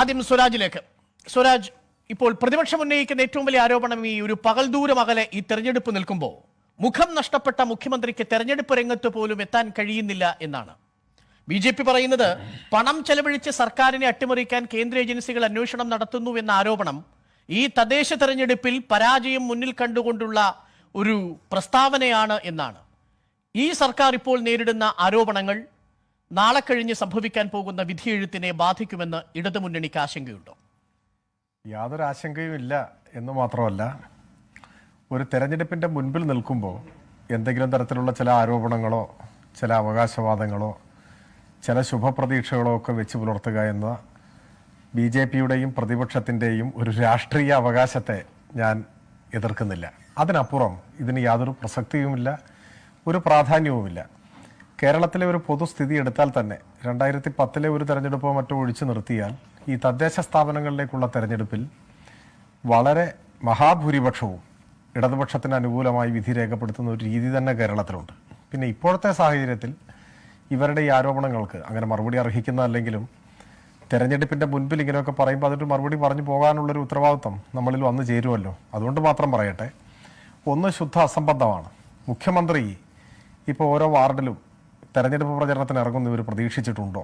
ആദ്യം സ്വരാജിലേക്ക്. സ്വരാജ്, ഇപ്പോൾ പ്രതിപക്ഷം ഉന്നയിക്കുന്ന ഏറ്റവും വലിയ ആരോപണം ഈ ഒരു പകൽ ദൂരം അകലെ ഈ തെരഞ്ഞെടുപ്പ് നിൽക്കുമ്പോൾ മുഖം നഷ്ടപ്പെട്ട മുഖ്യമന്ത്രിക്ക് തെരഞ്ഞെടുപ്പ് രംഗത്ത് പോലും എത്താൻ കഴിയുന്നില്ല എന്നാണ്. ബി.ജെ.പി പറയുന്നത് പണം ചെലവഴിച്ച് സർക്കാരിനെ അട്ടിമറിക്കാൻ കേന്ദ്ര ഏജൻസികൾ അന്വേഷണം നടത്തുന്നു എന്ന ആരോപണം ഈ തദ്ദേശ തെരഞ്ഞെടുപ്പിൽ പരാജയം മുന്നിൽ കണ്ടുകൊണ്ടുള്ള ഒരു പ്രസ്താവനയാണ് എന്നാണ്. ഈ സർക്കാർ ഇപ്പോൾ നേരിടുന്ന ആരോപണങ്ങൾ നാളെ കഴിഞ്ഞ് സംഭവിക്കാൻ പോകുന്ന വിധിയെഴുത്തിനെ ബാധിക്കുമെന്ന് ഇടതുമുന്നണിക്ക് ആശങ്കയുണ്ടോ? യാതൊരു ആശങ്കയും ഇല്ല എന്ന് മാത്രമല്ല, ഒരു തെരഞ്ഞെടുപ്പിൻ്റെ മുൻപിൽ നിൽക്കുമ്പോൾ എന്തെങ്കിലും തരത്തിലുള്ള ചില ആരോപണങ്ങളോ ചില അവകാശവാദങ്ങളോ ചില ശുഭപ്രതീക്ഷകളോ ഒക്കെ വെച്ച് പുലർത്തുക എന്ന ബി.ജെ.പിയുടെയും പ്രതിപക്ഷത്തിൻ്റെയും ഒരു രാഷ്ട്രീയ അവകാശത്തെ ഞാൻ എതിർക്കുന്നില്ല. അതിനപ്പുറം ഇതിന് യാതൊരു പ്രസക്തിയുമില്ല, ഒരു പ്രാധാന്യവുമില്ല. കേരളത്തിലെ ഒരു പൊതുസ്ഥിതി എടുത്താൽ തന്നെ 2010 ഒരു തെരഞ്ഞെടുപ്പോ മറ്റോ ഒഴിച്ചു നിർത്തിയാൽ ഈ തദ്ദേശ സ്ഥാപനങ്ങളിലേക്കുള്ള തെരഞ്ഞെടുപ്പിൽ വളരെ മഹാഭൂരിപക്ഷവും ഇടതുപക്ഷത്തിന് അനുകൂലമായി വിധി രേഖപ്പെടുത്തുന്ന ഒരു രീതി തന്നെ കേരളത്തിലുണ്ട്. പിന്നെ ഇപ്പോഴത്തെ സാഹചര്യത്തിൽ ഇവരുടെ ഈ ആരോപണങ്ങൾക്ക് അങ്ങനെ മറുപടി അർഹിക്കുന്നതല്ലെങ്കിലും തെരഞ്ഞെടുപ്പിൻ്റെ മുൻപിൽ ഇങ്ങനെയൊക്കെ പറയുമ്പോൾ അതിട്ട് മറുപടി പറഞ്ഞു പോകാനുള്ളൊരു ഉത്തരവാദിത്വം നമ്മളിൽ വന്നു ചേരുമല്ലോ. അതുകൊണ്ട് മാത്രം പറയട്ടെ, ഒന്ന് ശുദ്ധ അസംബന്ധമാണ്. മുഖ്യമന്ത്രി ഇപ്പോൾ ഓരോ വാർഡിലും തെരഞ്ഞെടുപ്പ് പ്രചരണത്തിന് ഇറങ്ങുന്ന ഇവർ പ്രതീക്ഷിച്ചിട്ടുണ്ടോ?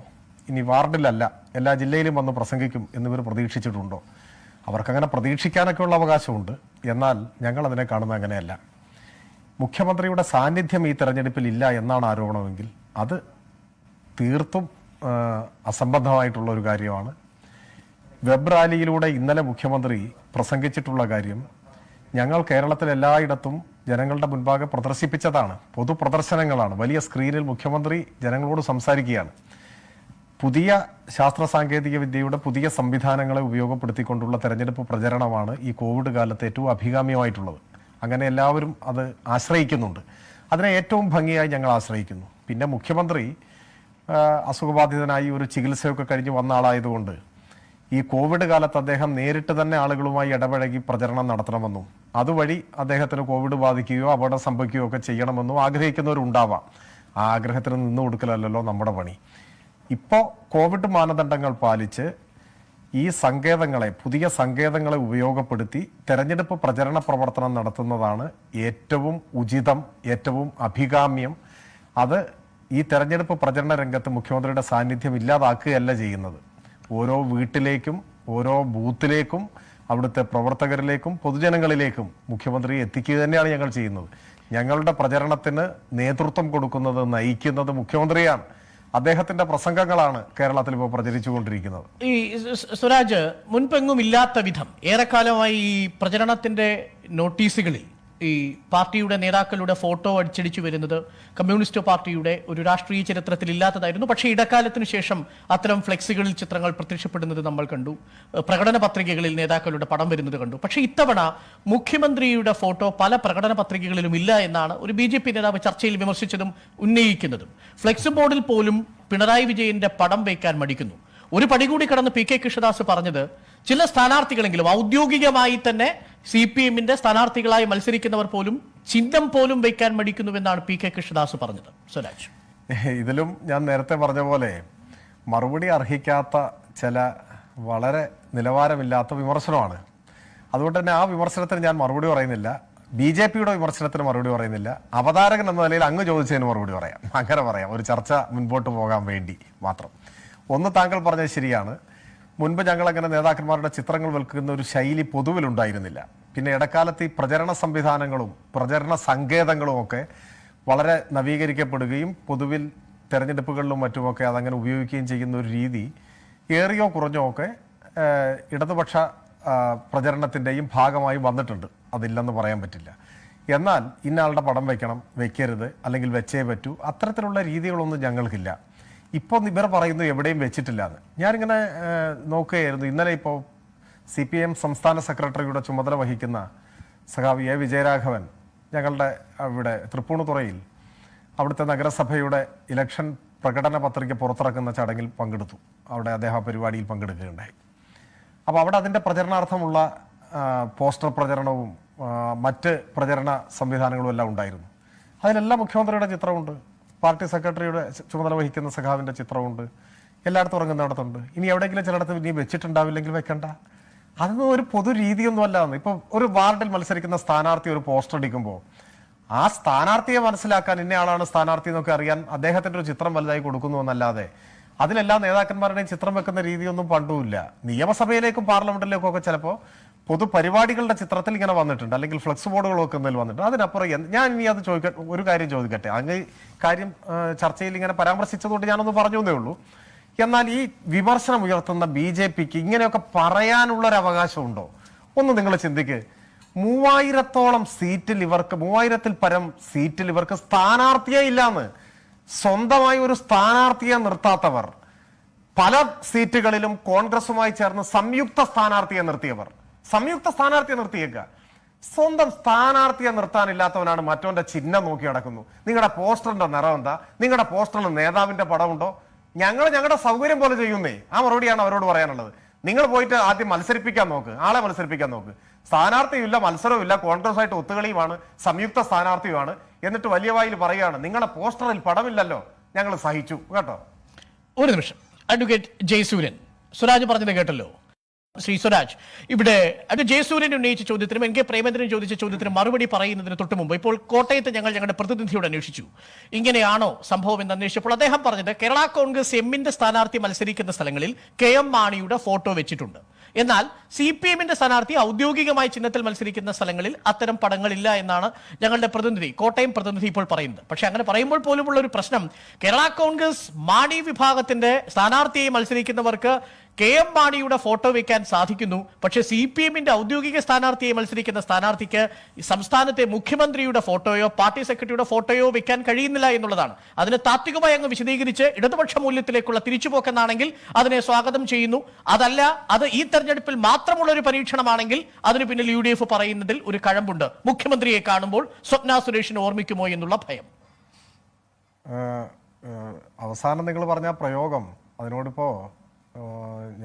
ഇനി വാർഡിലല്ല, എല്ലാ ജില്ലയിലും വന്ന് പ്രസംഗിക്കും എന്നിവർ പ്രതീക്ഷിച്ചിട്ടുണ്ടോ? അവർക്കങ്ങനെ പ്രതീക്ഷിക്കാനൊക്കെയുള്ള അവകാശമുണ്ട്. എന്നാൽ ഞങ്ങൾ അതിനെ കാണുന്നത് അങ്ങനെയല്ല. മുഖ്യമന്ത്രിയുടെ സാന്നിധ്യം ഈ തെരഞ്ഞെടുപ്പിൽ ഇല്ല എന്നാണ് ആരോപണമെങ്കിൽ അത് തീർത്തും അസംബന്ധമായിട്ടുള്ള ഒരു കാര്യമാണ്. വെബ് റാലിയിലൂടെ ഇന്നലെ മുഖ്യമന്ത്രി പ്രസംഗിച്ചിട്ടുള്ള കാര്യം ഞങ്ങൾ കേരളത്തിൽ എല്ലായിടത്തും ജനങ്ങളുടെ മുൻപാകെ പ്രദർശിപ്പിച്ചതാണ്. പൊതുപ്രദർശനങ്ങളാണ്. വലിയ സ്ക്രീനിൽ മുഖ്യമന്ത്രി ജനങ്ങളോട് സംസാരിക്കുകയാണ്. പുതിയ ശാസ്ത്ര സാങ്കേതിക വിദ്യയുടെ പുതിയ സംവിധാനങ്ങളെ ഉപയോഗപ്പെടുത്തിക്കൊണ്ടുള്ള തെരഞ്ഞെടുപ്പ് പ്രചരണമാണ് ഈ കോവിഡ് കാലത്ത് ഏറ്റവും അഭികാമ്യമായിട്ടുള്ളത്. അങ്ങനെ എല്ലാവരും അത് ആശ്രയിക്കുന്നുണ്ട്. അതിനെ ഏറ്റവും ഭംഗിയായി ഞങ്ങൾ ആശ്രയിക്കുന്നു. പിന്നെ മുഖ്യമന്ത്രി അസുഖബാധിതനായി ഒരു ചികിത്സയൊക്കെ കഴിഞ്ഞ് വന്ന ആളായതുകൊണ്ട് ഈ കോവിഡ് കാലത്ത് അദ്ദേഹം നേരിട്ട് തന്നെ ആളുകളുമായി ഇടപഴകി പ്രചരണം നടത്തണമെന്നും അതുവഴി അദ്ദേഹത്തിന് കോവിഡ് ബാധിക്കുകയോ അപകടം സംഭവിക്കുകയോ ഒക്കെ ചെയ്യണമെന്നും ആഗ്രഹിക്കുന്നവരുണ്ടാവാം. ആ ആഗ്രഹത്തിന് നിന്ന് കൊടുക്കലല്ലോ നമ്മുടെ പണി. ഇപ്പോൾ കോവിഡ് മാനദണ്ഡങ്ങൾ പാലിച്ച് ഈ സങ്കേതങ്ങളെ, പുതിയ സങ്കേതങ്ങളെ ഉപയോഗപ്പെടുത്തി തെരഞ്ഞെടുപ്പ് പ്രചരണ പ്രവർത്തനം നടത്തുന്നതാണ് ഏറ്റവും ഉചിതം, ഏറ്റവും അഭികാമ്യം. അത് ഈ തെരഞ്ഞെടുപ്പ് പ്രചരണ രംഗത്ത് മുഖ്യമന്ത്രിയുടെ സാന്നിധ്യം ഇല്ലാതാക്കുകയല്ല ചെയ്യുന്നത്. ഓരോ വീട്ടിലേക്കും ഓരോ ബൂത്തിലേക്കും അവിടുത്തെ പ്രവർത്തകരിലേക്കും പൊതുജനങ്ങളിലേക്കും മുഖ്യമന്ത്രി എത്തിക്കുക തന്നെയാണ് ഞങ്ങൾ ചെയ്യുന്നത്. ഞങ്ങളുടെ പ്രചരണത്തിന് നേതൃത്വം കൊടുക്കുന്നത്, നയിക്കുന്നത് മുഖ്യമന്ത്രിയാണ്. അദ്ദേഹത്തിന്റെ പ്രസംഗങ്ങളാണ് കേരളത്തിൽ ഇപ്പോൾ പ്രചരിച്ചുകൊണ്ടിരിക്കുന്നത്. ഈ സ്വരാജ്, മുൻപെങ്ങും ഇല്ലാത്ത വിധം ഏറെക്കാലമായി ഈ പ്രചരണത്തിന്റെ നോട്ടീസുകളിൽ ഈ പാർട്ടിയുടെ നേതാക്കളുടെ ഫോട്ടോ അടിച്ചടിച്ചു വരുന്നത് കമ്മ്യൂണിസ്റ്റ് പാർട്ടിയുടെ ഒരു രാഷ്ട്രീയ ചരിത്രത്തിൽ ഇല്ലാത്തതായിരുന്നു. പക്ഷേ ഇടക്കാലത്തിന് ശേഷം അത്തരം ഫ്ലെക്സുകളിൽ ചിത്രങ്ങൾ പ്രത്യക്ഷപ്പെടുന്നത് നമ്മൾ കണ്ടു. പ്രകടന പത്രികകളിൽ നേതാക്കളുടെ പടം വരുന്നത് കണ്ടു. പക്ഷേ ഇത്തവണ മുഖ്യമന്ത്രിയുടെ ഫോട്ടോ പല പ്രകടന പത്രികകളിലും ഇല്ല എന്നാണ് ഒരു ബി.ജെ.പി നേതാവ് ചർച്ചയിൽ വിമർശിച്ചതും ഉന്നയിക്കുന്നതും. ഫ്ലെക്സ് ബോർഡിൽ പോലും പിണറായി വിജയന്റെ പടം വയ്ക്കാൻ മടിക്കുന്നു. ഒരു പടി കൂടി കടന്ന് പി.കെ. കൃഷ്ണദാസ് പറഞ്ഞത് ചില സ്ഥാനാർത്ഥികളെങ്കിലും ഔദ്യോഗികമായി തന്നെ CPM-ന്റെ സ്ഥാനാർത്ഥികളായി മത്സരിക്കുന്നവർ പോലും ചിഹ്നം പോലും വയ്ക്കാൻ മടിക്കുന്നുവെന്നാണ് പി.കെ. കൃഷ്ണദാസ് പറഞ്ഞത്. സ്വരാജ്, ഇതിലും ഞാൻ നേരത്തെ പറഞ്ഞ പോലെ മറുപടി അർഹിക്കാത്ത ചില വളരെ നിലവാരമില്ലാത്ത വിമർശനമാണ്. അതുകൊണ്ട് തന്നെ ആ വിമർശനത്തിന് ഞാൻ മറുപടി പറയുന്നില്ല. ബി.ജെ.പിയുടെ വിമർശനത്തിന് മറുപടി പറയുന്നില്ല. അവതാരകൻ എന്ന നിലയിൽ അങ്ങ് ചോദിച്ചതിന് മറുപടി പറയാം. അങ്ങനെ പറയാം, ഒരു ചർച്ച മുൻപോട്ട് പോകാൻ വേണ്ടി മാത്രം. ഒന്ന്, താങ്കൾ പറഞ്ഞത് ശരിയാണ്. മുൻപ് ഞങ്ങളങ്ങനെ നേതാക്കന്മാരുടെ ചിത്രങ്ങൾ വെക്കുന്ന ഒരു ശൈലി പൊതുവിലുണ്ടായിരുന്നില്ല. പിന്നെ ഇടക്കാലത്ത് ഈ പ്രചരണ സംവിധാനങ്ങളും പ്രചരണ സങ്കേതങ്ങളും ഒക്കെ വളരെ നവീകരിക്കപ്പെടുകയും പൊതുവിൽ തെരഞ്ഞെടുപ്പുകളിലും മറ്റുമൊക്കെ അതങ്ങനെ ഉപയോഗിക്കുകയും ചെയ്യുന്ന ഒരു രീതി ഏറിയോ കുറഞ്ഞോ ഒക്കെ ഇടതുപക്ഷ പ്രചരണത്തിൻ്റെയും ഭാഗമായി വന്നിട്ടുണ്ട്. അതില്ലെന്ന് പറയാൻ പറ്റില്ല. എന്നാൽ ഇന്നയാളുടെ പടം വയ്ക്കണം, വയ്ക്കരുത്, അല്ലെങ്കിൽ വെച്ചേ പറ്റൂ, അത്തരത്തിലുള്ള രീതികളൊന്നും ഞങ്ങൾക്കില്ല. ഇപ്പോൾ ഇവർ പറയുന്നു എവിടെയും വെച്ചിട്ടില്ല എന്ന്. ഞാനിങ്ങനെ നോക്കുകയായിരുന്നു. ഇന്നലെ ഇപ്പോൾ CPM സംസ്ഥാന സെക്രട്ടറിയുടെ ചുമതല വഹിക്കുന്ന സഖാവ് എ. വിജയരാഘവൻ ഞങ്ങളുടെ അവിടെ തൃപ്പൂണിത്തുറയിൽ അവിടുത്തെ നഗരസഭയുടെ ഇലക്ഷൻ പ്രകടന പത്രിക പുറത്തിറക്കുന്ന ചടങ്ങിൽ പങ്കെടുത്തു. അവിടെ അദ്ദേഹം പരിപാടിയിൽ പങ്കെടുക്കുകയുണ്ടായി. അപ്പോൾ അവിടെ അതിൻ്റെ പ്രചരണാർത്ഥമുള്ള പോസ്റ്റർ പ്രചരണവും മറ്റ് പ്രചരണ സംവിധാനങ്ങളും എല്ലാം ഉണ്ടായിരുന്നു. അതിലെല്ലാം മുഖ്യമന്ത്രിയുടെ ചിത്രമുണ്ട്, പാർട്ടി സെക്രട്ടറിയുടെ ചുമതല വഹിക്കുന്ന സഖാവിൻ്റെ ചിത്രമുണ്ട്, എല്ലായിടത്തും ഉറങ്ങുന്നിടത്തുണ്ട്. ഇനി എവിടെയെങ്കിലും ചിലയിടത്ത് ഇനി വെച്ചിട്ടുണ്ടാവില്ലെങ്കിൽ വെക്കണ്ട. അതൊന്നും ഒരു പൊതു രീതിയൊന്നും അല്ല. ഇപ്പൊ ഒരു വാർഡിൽ മത്സരിക്കുന്ന സ്ഥാനാർത്ഥി ഒരു പോസ്റ്റർ അടിക്കുമ്പോൾ ആ സ്ഥാനാർത്ഥിയെ മനസ്സിലാക്കാൻ ഇന്നയാളാണ് സ്ഥാനാർത്ഥി എന്നൊക്കെ അറിയാൻ അദ്ദേഹത്തിന്റെ ഒരു ചിത്രം വലുതായി കൊടുക്കുന്നു എന്നല്ലാതെ അതിലെല്ലാ നേതാക്കന്മാരുടെയും ചിത്രം വെക്കുന്ന രീതിയൊന്നും പണ്ടുമില്ല. നിയമസഭയിലേക്കും പാർലമെന്റിലേക്കും ഒക്കെ ചിലപ്പോൾ പൊതുപരിപാടികളുടെ ചിത്രത്തിൽ ഇങ്ങനെ വന്നിട്ടുണ്ട്, അല്ലെങ്കിൽ ഫ്ലെക്സ് ബോർഡുകൾ വെക്കുന്നതിൽ വന്നിട്ടുണ്ട്. അതിനപ്പുറം ഞാൻ ഇനി അത് ഒരു കാര്യം ചോദിക്കട്ടെ. അങ്ങ് കാര്യം ചർച്ചയിൽ ഇങ്ങനെ പരാമർശിച്ചതുകൊണ്ട് ഞാനൊന്ന് പറഞ്ഞു എന്നേ ഉള്ളൂ. എന്നാൽ ഈ വിമർശനം ഉയർത്തുന്ന BJPക്ക് ഇങ്ങനെയൊക്കെ പറയാനുള്ളൊരു അവകാശമുണ്ടോ? ഒന്ന് നിങ്ങൾ ചിന്തിക്ക്. 3000-ഓളം സീറ്റിൽ ഇവർക്ക് 3000-ൽ പരം സീറ്റിൽ ഇവർക്ക് സ്ഥാനാർത്ഥിയേ ഇല്ലാന്ന്. സ്വന്തമായി ഒരു സ്ഥാനാർത്ഥിയെ നിർത്താത്തവർ, പല സീറ്റുകളിലും കോൺഗ്രസുമായി ചേർന്ന് സംയുക്ത സ്ഥാനാർത്ഥിയെ നിർത്തിയേക്കുക. സ്വന്തം സ്ഥാനാർത്ഥിയെ നിർത്താനില്ലാത്തവനാണ് മറ്റവന്റെ ചിഹ്നം നോക്കി നടക്കുന്നു. നിങ്ങളുടെ പോസ്റ്ററിന്റെ നിറം എന്താ? നിങ്ങളുടെ പോസ്റ്ററിൽ നേതാവിന്റെ പടമുണ്ടോ? ഞങ്ങളുടെ സൗകര്യം പോലെ ചെയ്യുന്നേ. ആ മറുപടിയാണ് അവരോട് പറയാനുള്ളത്. നിങ്ങൾ പോയിട്ട് ആദ്യം ആളെ മത്സരിപ്പിക്കാൻ നോക്ക്. സ്ഥാനാർത്ഥിയില്ല, മത്സരവുമില്ല, കോൺഗ്രസുമായിട്ട് ഒത്തുകളിയുമാണ്, സംയുക്ത സ്ഥാനാർത്ഥിയുമാണ്. എന്നിട്ട് വലിയ വായിൽ പറയുകയാണ് നിങ്ങളുടെ പോസ്റ്ററിൽ പടമില്ലല്ലോ, ഞങ്ങൾ സഹിച്ചു കേട്ടോ. ഒരു നിമിഷം. അഡ്വക്കേറ്റ് ജയസൂര്യൻ, സ്വരാജ് പറഞ്ഞത് കേട്ടല്ലോ. ശ്രീ സ്വരാജ്, ഇവിടെ ജയസൂര്യൻ ഉന്നയിച്ച ചോദ്യത്തിനും എൻ കെ പ്രേമേന്ദ്രൻ ചോദിച്ച ചോദ്യത്തിനും മറുപടി പറയുന്നതിന് തൊട്ട് മുമ്പ് ഇപ്പോൾ കോട്ടയത്ത് ഞങ്ങളുടെ പ്രതിനിധിയോട് അന്വേഷിച്ചു, ഇങ്ങനെയാണോ സംഭവം എന്ന് അന്വേഷിച്ചപ്പോൾ അദ്ദേഹം പറഞ്ഞത് കേരള കോൺഗ്രസ് എമ്മിന്റെ സ്ഥാനാർത്ഥി മത്സരിക്കുന്ന സ്ഥലങ്ങളിൽ KM മാണിയുടെ ഫോട്ടോ വെച്ചിട്ടുണ്ട്. എന്നാൽ CPM-ന്റെ സ്ഥാനാർത്ഥി ഔദ്യോഗികമായി ചിഹ്നത്തിൽ മത്സരിക്കുന്ന സ്ഥലങ്ങളിൽ അത്തരം പടങ്ങളില്ല എന്നാണ് ഞങ്ങളുടെ പ്രതിനിധി, കോട്ടയം പ്രതിനിധി ഇപ്പോൾ പറയുന്നത്. പക്ഷെ അങ്ങനെ പറയുമ്പോൾ പോലുമുള്ള ഒരു പ്രശ്നം, കേരള കോൺഗ്രസ് മാണി വിഭാഗത്തിന്റെ സ്ഥാനാർത്ഥിയെ മത്സരിക്കുന്നവർക്ക് KM മാണിയുടെ ഫോട്ടോ വെക്കാൻ സാധിക്കുന്നു. പക്ഷേ CPM-ന്റെ ഔദ്യോഗിക സ്ഥാനാർത്ഥിയെ മത്സരിക്കുന്ന സ്ഥാനാർത്ഥിക്ക് സംസ്ഥാനത്തെ മുഖ്യമന്ത്രിയുടെ ഫോട്ടോയോ പാർട്ടി സെക്രട്ടറിയുടെ ഫോട്ടോയോ വെക്കാൻ കഴിയുന്നില്ല എന്നുള്ളതാണ്. അതിന് താത്വികമായി അങ്ങ് വിശദീകരിച്ച് ഇടതുപക്ഷ മൂല്യത്തിലേക്കുള്ള തിരിച്ചുപോക്കെന്നാണെങ്കിൽ അതിനെ സ്വാഗതം ചെയ്യുന്നു. അതല്ല, അത് ഈ തെരഞ്ഞെടുപ്പിൽ മാത്രമുള്ള ഒരു പരീക്ഷണമാണെങ്കിൽ അതിന് പിന്നിൽ UDF പറയുന്നതിൽ ഒരു കഴമ്പുണ്ട്. മുഖ്യമന്ത്രിയെ കാണുമ്പോൾ സ്വപ്ന സുരേഷിനെ ഓർമ്മിക്കുമോ എന്നുള്ള ഭയം. അവസാനം നിങ്ങൾ പറഞ്ഞ പ്രയോഗം, അതിനോടിപ്പോ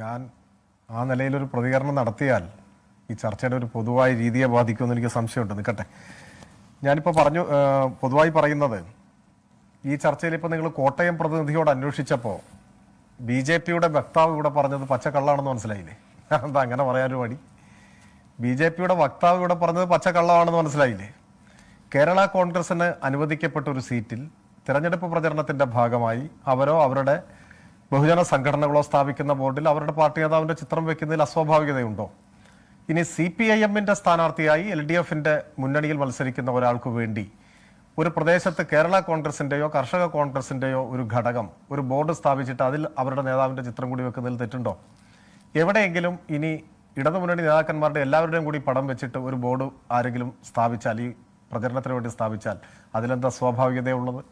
ഞാൻ ആ നിലയിലൊരു പ്രതികരണം നടത്തിയാൽ ഈ ചർച്ചയുടെ ഒരു പൊതുവായ രീതിയെ ബാധിക്കുമെന്ന് എനിക്ക് സംശയമുണ്ട്. നിൽക്കട്ടെ, ഞാനിപ്പോൾ പൊതുവായി പറയുന്നത്, ഈ ചർച്ചയിൽ ഇപ്പോൾ നിങ്ങൾ കോട്ടയം പ്രതിനിധിയോട് അന്വേഷിച്ചപ്പോൾ BJPയുടെ വക്താവ് ഇവിടെ പറഞ്ഞത് പച്ചക്കള്ളാണെന്ന് മനസ്സിലായില്ലേ? എന്താ അങ്ങനെ പറയാനൊരു മടി? BJPയുടെ വക്താവ് ഇവിടെ പറഞ്ഞത് പച്ചക്കള്ളമാണെന്ന് മനസ്സിലായില്ലേ? കേരള കോൺഗ്രസിന് അനുവദിക്കപ്പെട്ട ഒരു സീറ്റിൽ തിരഞ്ഞെടുപ്പ് പ്രചരണത്തിന്റെ ഭാഗമായി അവരോ അവരുടെ ബഹുജന സംഘടനകളോ സ്ഥാപിക്കുന്ന ബോർഡിൽ അവരുടെ പാർട്ടി നേതാവിന്റെ ചിത്രം വെക്കുന്നതിൽ അസ്വാഭാവികതയുണ്ടോ? ഇനി CPIM-ന്റെ സ്ഥാനാർത്ഥിയായി LDF-ന്റെ മുന്നണിയിൽ മത്സരിക്കുന്ന ഒരാൾക്ക് വേണ്ടി ഒരു പ്രദേശത്ത് കേരള കോൺഗ്രസിന്റെയോ കർഷക കോൺഗ്രസിന്റെയോ ഒരു ഘടകം, ഒരു ബോർഡ് സ്ഥാപിച്ചിട്ട് അതിൽ അവരുടെ നേതാവിന്റെ ചിത്രം കൂടി വെക്കുന്നതിൽ തെറ്റുണ്ടോ? എവിടെയെങ്കിലും ഇനി ഇടതുമുന്നണി നേതാക്കന്മാരുടെ എല്ലാവരുടെയും കൂടി പടം വെച്ചിട്ട് ഒരു ബോർഡ് ആരെങ്കിലും സ്ഥാപിച്ചാൽ, ഈ പ്രചരണത്തിന് വേണ്ടി സ്ഥാപിച്ചാൽ, അതിലെന്താ സ്വാഭാവികതയുള്ളത്?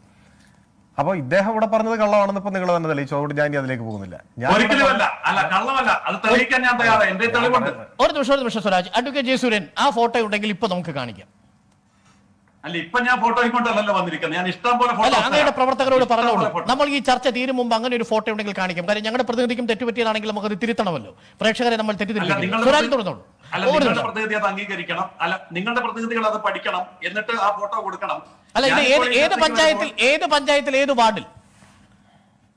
അപ്പൊ ഇദ്ദേഹം ഇവിടെ പറഞ്ഞത് കള്ളമാണെന്ന് ഇപ്പൊ നിങ്ങൾ തന്നെ തെളിയിച്ചോട് ഞാൻ ഇനി അതിലേക്ക് പോകുന്നില്ല. ഒരു നിമിഷം സ്വരാജ്. അഡ്വക്കേറ്റ് ജയസൂര്യൻ, ആ ഫോട്ടോ ഉണ്ടെങ്കിൽ ഇപ്പൊ നമുക്ക് കാണിക്കാം. അല്ല, ഇപ്പൊ ഞാൻ ഫോട്ടോ കൊണ്ടല്ലോ വന്നിരിക്കുന്നത്. ഞാൻ ഇഷ്ടം പോലെ ഫോട്ടോ അങ്ങയുടെ പ്രവർത്തകരോട് പറഞ്ഞോളൂ, നമ്മൾ ഈ ചർച്ച തീരും മുമ്പ് അങ്ങനെ ഒരു ഫോട്ടോ ഉണ്ടെങ്കിൽ കാണിക്കാം. കാര്യം ഞങ്ങളുടെ പ്രതിനിധിക്കും തെറ്റുപറ്റിയതാണെങ്കിൽ നമുക്ക് അത് തിരുത്തണമല്ലോ. പ്രേക്ഷകരെ നമ്മൾ തെറ്റിദ്ധരിപ്പിക്കും. സ്വരാജ് തുടർന്നോളൂ. നിങ്ങളുടെ പ്രതിനിധി അത് അംഗീകരിക്കണം. അല്ല, നിങ്ങളുടെ പ്രതിനിധികൾ അത് പഠിക്കണം, എന്നിട്ട് ആ ഫോട്ടോ കൊടുക്കണം. അല്ല, ഇത് ഏത് പഞ്ചായത്തിൽ ഏത് വാർഡിൽ?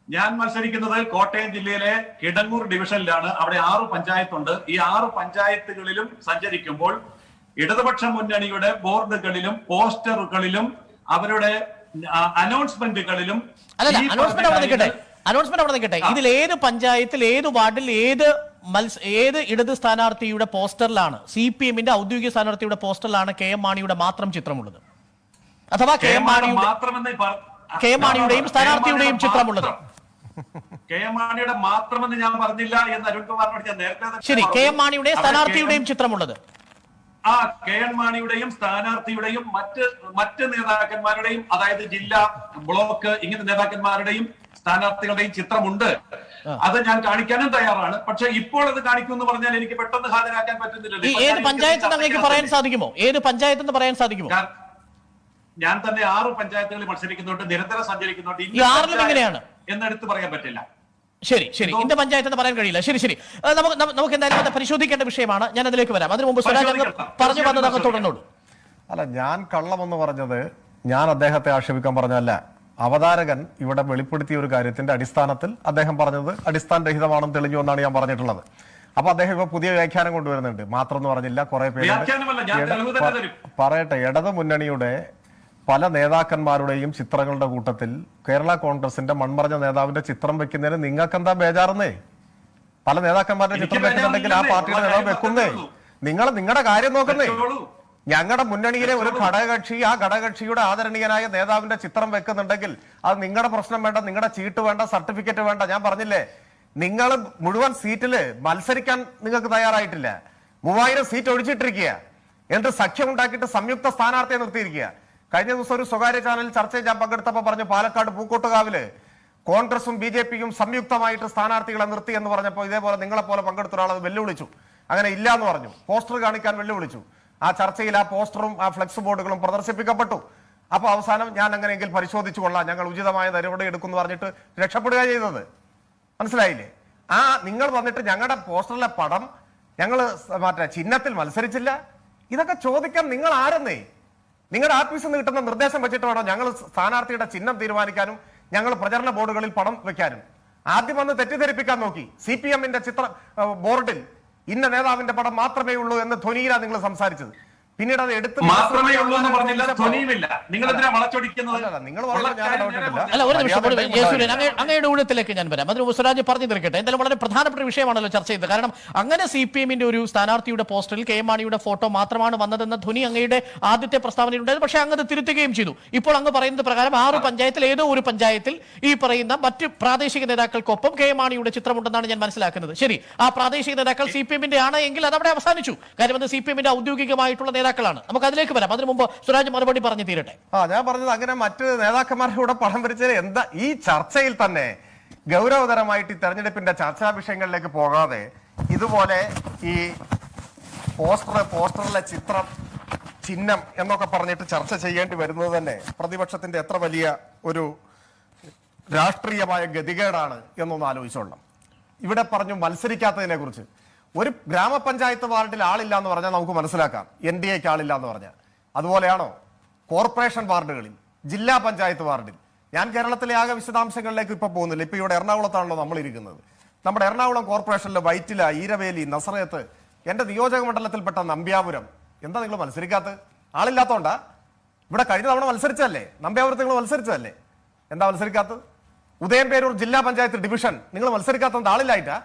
ഞാൻ മത്സരിക്കുന്നത് കോട്ടയം ജില്ലയിലെ കിടങ്ങൂർ ഡിവിഷനിലാണ്. അവിടെ 6 പഞ്ചായത്തുണ്ട്. ഈ 6 പഞ്ചായത്തുകളിലും സഞ്ചരിക്കുമ്പോൾ ഇടതുപക്ഷ മുന്നണിയുടെ ബോർഡുകളിലും പോസ്റ്ററുകളിലും അവരുടെ അനൗൺസ്മെന്റുകളിലും അനൗൺസ്മെന്റ് അവിടെ നിൽക്കട്ടെ. ഇതിൽ ഏത് പഞ്ചായത്തിൽ, ഏത് വാർഡിൽ, ഏത് ഇടത് സ്ഥാനാർത്ഥിയുടെ പോസ്റ്ററിലാണ്, CPM-ന്റെ ഔദ്യോഗിക സ്ഥാനാർത്ഥിയുടെ പോസ്റ്ററിലാണ് KM മാണിയുടെ മാത്രം ചിത്രമുള്ളത്? അഥവാ KM മാണിയുടെയും സ്ഥാനാർത്ഥിയുടെയും ചിത്രമുള്ളത്? KM മാണിയുടെ മാത്രമെന്ന് ഞാൻ പറഞ്ഞില്ല എന്ന് അരുൺകുമാറിനോട് ഞാൻ നേരത്തെ. ശരി, KM മാണിയുടെ സ്ഥാനാർത്ഥിയുടെയും ചിത്രമുള്ളത്? ആ KM മാണിയുടെയും സ്ഥാനാർത്ഥിയുടെയും മറ്റ് നേതാക്കന്മാരുടെയും, അതായത് ജില്ലാ, ബ്ലോക്ക്, ഇങ്ങനെ നേതാക്കന്മാരുടെയും സ്ഥാനാർത്ഥികളുടെയും ചിത്രമുണ്ട്. അത് ഞാൻ കാണിക്കാനും തയ്യാറാണ്. പക്ഷെ ഇപ്പോൾ അത് കാണിക്കുമെന്ന് പറഞ്ഞാൽ എനിക്ക് പെട്ടെന്ന് ഹാജരാക്കാൻ പറ്റുന്നില്ലല്ലോ. ഏത് പഞ്ചായത്ത് പറയാൻ സാധിക്കുമോ? ഏത് പഞ്ചായത്ത് പറയാൻ സാധിക്കുമോ? ഞാൻ തന്നെ 6 പഞ്ചായത്തുകളിൽ മത്സരിക്കുന്നുണ്ട്, നിരന്തരം സഞ്ചരിക്കുന്നുണ്ട്. എങ്ങനെയാണ് എന്നെടുത്ത് പറയാൻ പറ്റില്ല. ശരി, ഇന്ന പഞ്ചായത്ത് എന്ന് പറയാൻ കഴിയില്ല. ശരി, നമുക്ക് എന്തായാലും അത് പരിശോധിക്കേണ്ട വിഷയമാണ്. ഞാൻ അതിലേക്ക് വരാം. അതിനു മുമ്പ് പറഞ്ഞു വന്നത് അങ്ങ് തുടർന്നോളൂ. അല്ല, ഞാൻ കള്ളമെന്ന് പറഞ്ഞത് ഞാൻ അദ്ദേഹത്തെ ആക്ഷേപിക്കാൻ പറഞ്ഞല്ല. അവതാരകൻ ഇവിടെ വെളിപ്പെടുത്തിയ ഒരു കാര്യത്തിന്റെ അടിസ്ഥാനത്തിൽ അദ്ദേഹം പറഞ്ഞത് അടിസ്ഥാനരഹിതമാണെന്ന് തെളിഞ്ഞു എന്നാണ് ഞാൻ പറഞ്ഞിട്ടുള്ളത്. അപ്പൊ അദ്ദേഹം ഇപ്പൊ പുതിയ വ്യാഖ്യാനം കൊണ്ടുവരുന്നുണ്ട്. മാത്രം എന്ന് പറഞ്ഞില്ല, കുറെ പേര് പറയട്ടെ. ഇടതു മുന്നണിയുടെ പല നേതാക്കന്മാരുടെയും ചിത്രങ്ങളുടെ കൂട്ടത്തിൽ കേരള കോൺഗ്രസിന്റെ മൺമറഞ്ഞ നേതാവിന്റെ ചിത്രം വെക്കുന്നതിന് നിങ്ങൾക്ക് എന്താ ബേജാറുന്നേ? പല നേതാക്കന്മാരുടെ ചിത്രം വെക്കുന്നുണ്ടെങ്കിൽ ആ പാർട്ടിയുടെ നേതാവ് വെക്കുന്നേ. നിങ്ങളുടെ കാര്യം നോക്കുന്നേ. ഞങ്ങളുടെ മുന്നണിയിലെ ഒരു ഘടകകക്ഷി ആ ഘടകകക്ഷിയുടെ ആദരണീയനായ നേതാവിന്റെ ചിത്രം വെക്കുന്നുണ്ടെങ്കിൽ അത് നിങ്ങളുടെ പ്രശ്നം വേണ്ട, നിങ്ങളുടെ ചീട്ട് വേണ്ട, സർട്ടിഫിക്കറ്റ് വേണ്ട. ഞാൻ പറഞ്ഞില്ലേ, നിങ്ങൾ മുഴുവൻ സീറ്റില് മത്സരിക്കാൻ നിങ്ങൾക്ക് തയ്യാറായിട്ടില്ല. 3000 സീറ്റ് ഒഴിച്ചിട്ടിരിക്കുക. എന്നിട്ട് സഖ്യം ഉണ്ടാക്കിയിട്ട് സംയുക്ത സ്ഥാനാർത്ഥിയെ നിർത്തിയിരിക്കുക. കഴിഞ്ഞ ദിവസം ഒരു സ്വകാര്യ ചാനലിൽ ചർച്ചയിൽ ഞാൻ പങ്കെടുത്തപ്പോൾ പറഞ്ഞു, പാലക്കാട് പൂക്കോട്ടുകാവില് കോൺഗ്രസും BJPയും സംയുക്തമായിട്ട് സ്ഥാനാർത്ഥികളെ നിർത്തി എന്ന് പറഞ്ഞപ്പോൾ ഇതേപോലെ നിങ്ങളെ പോലെ പങ്കെടുത്ത ഒരാളത് വെല്ലുവിളിച്ചു. അങ്ങനെ ഇല്ല എന്ന് പറഞ്ഞു. പോസ്റ്റർ കാണിക്കാൻ വെല്ലുവിളിച്ചു. ആ ചർച്ചയിൽ ആ പോസ്റ്ററും ആ ഫ്ലെക്സ് ബോർഡുകളും പ്രദർശിപ്പിക്കപ്പെട്ടു. അപ്പൊ അവസാനം ഞാൻ അങ്ങനെയെങ്കിൽ പരിശോധിച്ചു കൊള്ളാം, ഞങ്ങൾ ഉചിതമായ നടപടി എടുക്കുമെന്ന് പറഞ്ഞിട്ട് രക്ഷപ്പെടുക ചെയ്തത്. മനസ്സിലായില്ലേ? ആ നിങ്ങൾ വന്നിട്ട് ഞങ്ങളുടെ പോസ്റ്ററിലെ പടം ഞങ്ങൾ മറ്റേ ചിഹ്നത്തിൽ മത്സരിച്ചില്ല, ഇതൊക്കെ ചോദിക്കാൻ നിങ്ങൾ ആരെന്നേ? നിങ്ങളുടെ ആഫീസിൽ നിന്ന് കിട്ടുന്ന നിർദ്ദേശം വെച്ചിട്ട് വേണോ ഞങ്ങൾ സ്ഥാനാർത്ഥിയുടെ ചിഹ്നം തീരുമാനിക്കാനും ഞങ്ങൾ പ്രചരണ ബോർഡുകളിൽ പടം വെക്കാനും? ആദ്യം വന്ന് തെറ്റിദ്ധരിപ്പിക്കാൻ നോക്കി. CPM-ന്റെ ചിത്ര ബോർഡിൽ ഇന്ന നേതാവിന്റെ പടം മാത്രമേ ഉള്ളൂ എന്ന് ധ്വനിയിലാണ് നിങ്ങൾ സംസാരിച്ചത്. പിന്നീട് അത് എടുത്ത് മാത്രമേ ഉള്ളൂ എന്ന് പറഞ്ഞില്ല, ധ്വനിയുമില്ല. നിങ്ങൾ എന്തിനാ വളച്ചൊടിക്കുന്നത്? നിങ്ങൾ പറഞ്ഞ അല്ല, ഒരു നിമിഷം ജയസൂര്യൻ, അങ്ങയുടെ ഊഴത്തിലേക്ക് ഞാൻ വരാം. അതിന് സ്വരാജ് പറഞ്ഞു തീർക്കട്ടെ. എന്തായാലും വളരെ പ്രധാനപ്പെട്ട വിഷയമാണല്ലോ ചർച്ച ചെയ്തത്. കാരണം അങ്ങനെ CPM-ന്റെ ഒരു സ്ഥാനാർത്ഥിയുടെ പോസ്റ്ററിൽ KM മാണിയുടെ ഫോട്ടോ മാത്രമാണ് വന്നതെന്ന ധ്വനി അങ്ങയുടെ ആദ്യത്തെ പ്രസ്താവനയിലുണ്ടായത്. പക്ഷേ അങ്ങ് അത് തിരുത്തുകയും ചെയ്തു. ഇപ്പോൾ അങ്ങ് പറയുന്നത് പ്രകാരം 6 പഞ്ചായത്തിൽ ഏതോ ഒരു പഞ്ചായത്തിൽ ഈ പറയുന്ന മറ്റ് പ്രാദേശിക നേതാക്കൾക്കൊപ്പം KM മാണിയുടെ ചിത്രമുണ്ടെന്നാണ് ഞാൻ മനസ്സിലാക്കുന്നത്. ശരി, ആ പ്രാദേശിക നേതാക്കൾ CPM-ന്റെ ആണ് എങ്കിൽ അതവിടെ അവസാനിച്ചു. കാര്യം അത് CPM-ന്റെ ഔദ്യോഗികമായിട്ടുള്ള നേതാക്കളാണ്. നമുക്ക് അതിലേക്ക് വരാം. അതിനു മുമ്പ് സ്വരാജ് മറുപടി പറഞ്ഞു തീരട്ടെ. ഞാൻ പറഞ്ഞത് അങ്ങനെ മറ്റ് നേതാക്കന്മാരുടെ കൂടെ പടം വരച്ചത് എന്താ? ഈ ചർച്ചയിൽ തന്നെ ഗൗരവതരമായിട്ട് ഈ തെരഞ്ഞെടുപ്പിന്റെ ചർച്ചാ വിഷയങ്ങളിലേക്ക് പോകാതെ ഇതുപോലെ ഈ പോസ്റ്ററിലെ ചിത്രം, ചിഹ്നം എന്നൊക്കെ പറഞ്ഞിട്ട് ചർച്ച ചെയ്യേണ്ടി വരുന്നത് തന്നെ പ്രതിപക്ഷത്തിന്റെ എത്ര വലിയ ഒരു രാഷ്ട്രീയമായ ഗതികേടാണ് എന്നൊന്ന് ആലോചിച്ചോളാം. ഇവിടെ പറഞ്ഞു മത്സരിക്കാത്തതിനെ കുറിച്ച്. ഒരു ഗ്രാമപഞ്ചായത്ത് വാർഡിൽ ആളില്ല എന്ന് പറഞ്ഞാൽ നമുക്ക് മനസ്സിലാക്കാം, NDAക്ക് ആളില്ല എന്ന് പറഞ്ഞാൽ. അതുപോലെയാണോ കോർപ്പറേഷൻ വാർഡുകളിൽ, ജില്ലാ പഞ്ചായത്ത് വാർഡിൽ? ഞാൻ കേരളത്തിലെ ആകെ വിശദാംശങ്ങളിലേക്ക് ഇപ്പൊ പോകുന്നില്ല. ഇപ്പൊ ഇവിടെ എറണാകുളത്താണല്ലോ നമ്മൾ ഇരിക്കുന്നത്. നമ്മുടെ എറണാകുളം കോർപ്പറേഷനിലെ വൈറ്റില, ഈരവേലി, നസറയത്ത്, എന്റെ നിയോജക മണ്ഡലത്തിൽപ്പെട്ട നമ്പ്യാപുരം. എന്താ നിങ്ങൾ മത്സരിക്കാത്തത്? ആളില്ലാത്തോണ്ടാ? ഇവിടെ കഴിഞ്ഞ തവണ മത്സരിച്ചല്ലേ? നമ്പ്യാപുരത്ത് നിങ്ങൾ മത്സരിച്ചതല്ലേ? എന്താ മത്സരിക്കാത്തത്? ഉദയംപേരൂർ ജില്ലാ പഞ്ചായത്ത് ഡിവിഷൻ നിങ്ങൾ മത്സരിക്കാത്തത് ആളില്ലായിട്ടാ?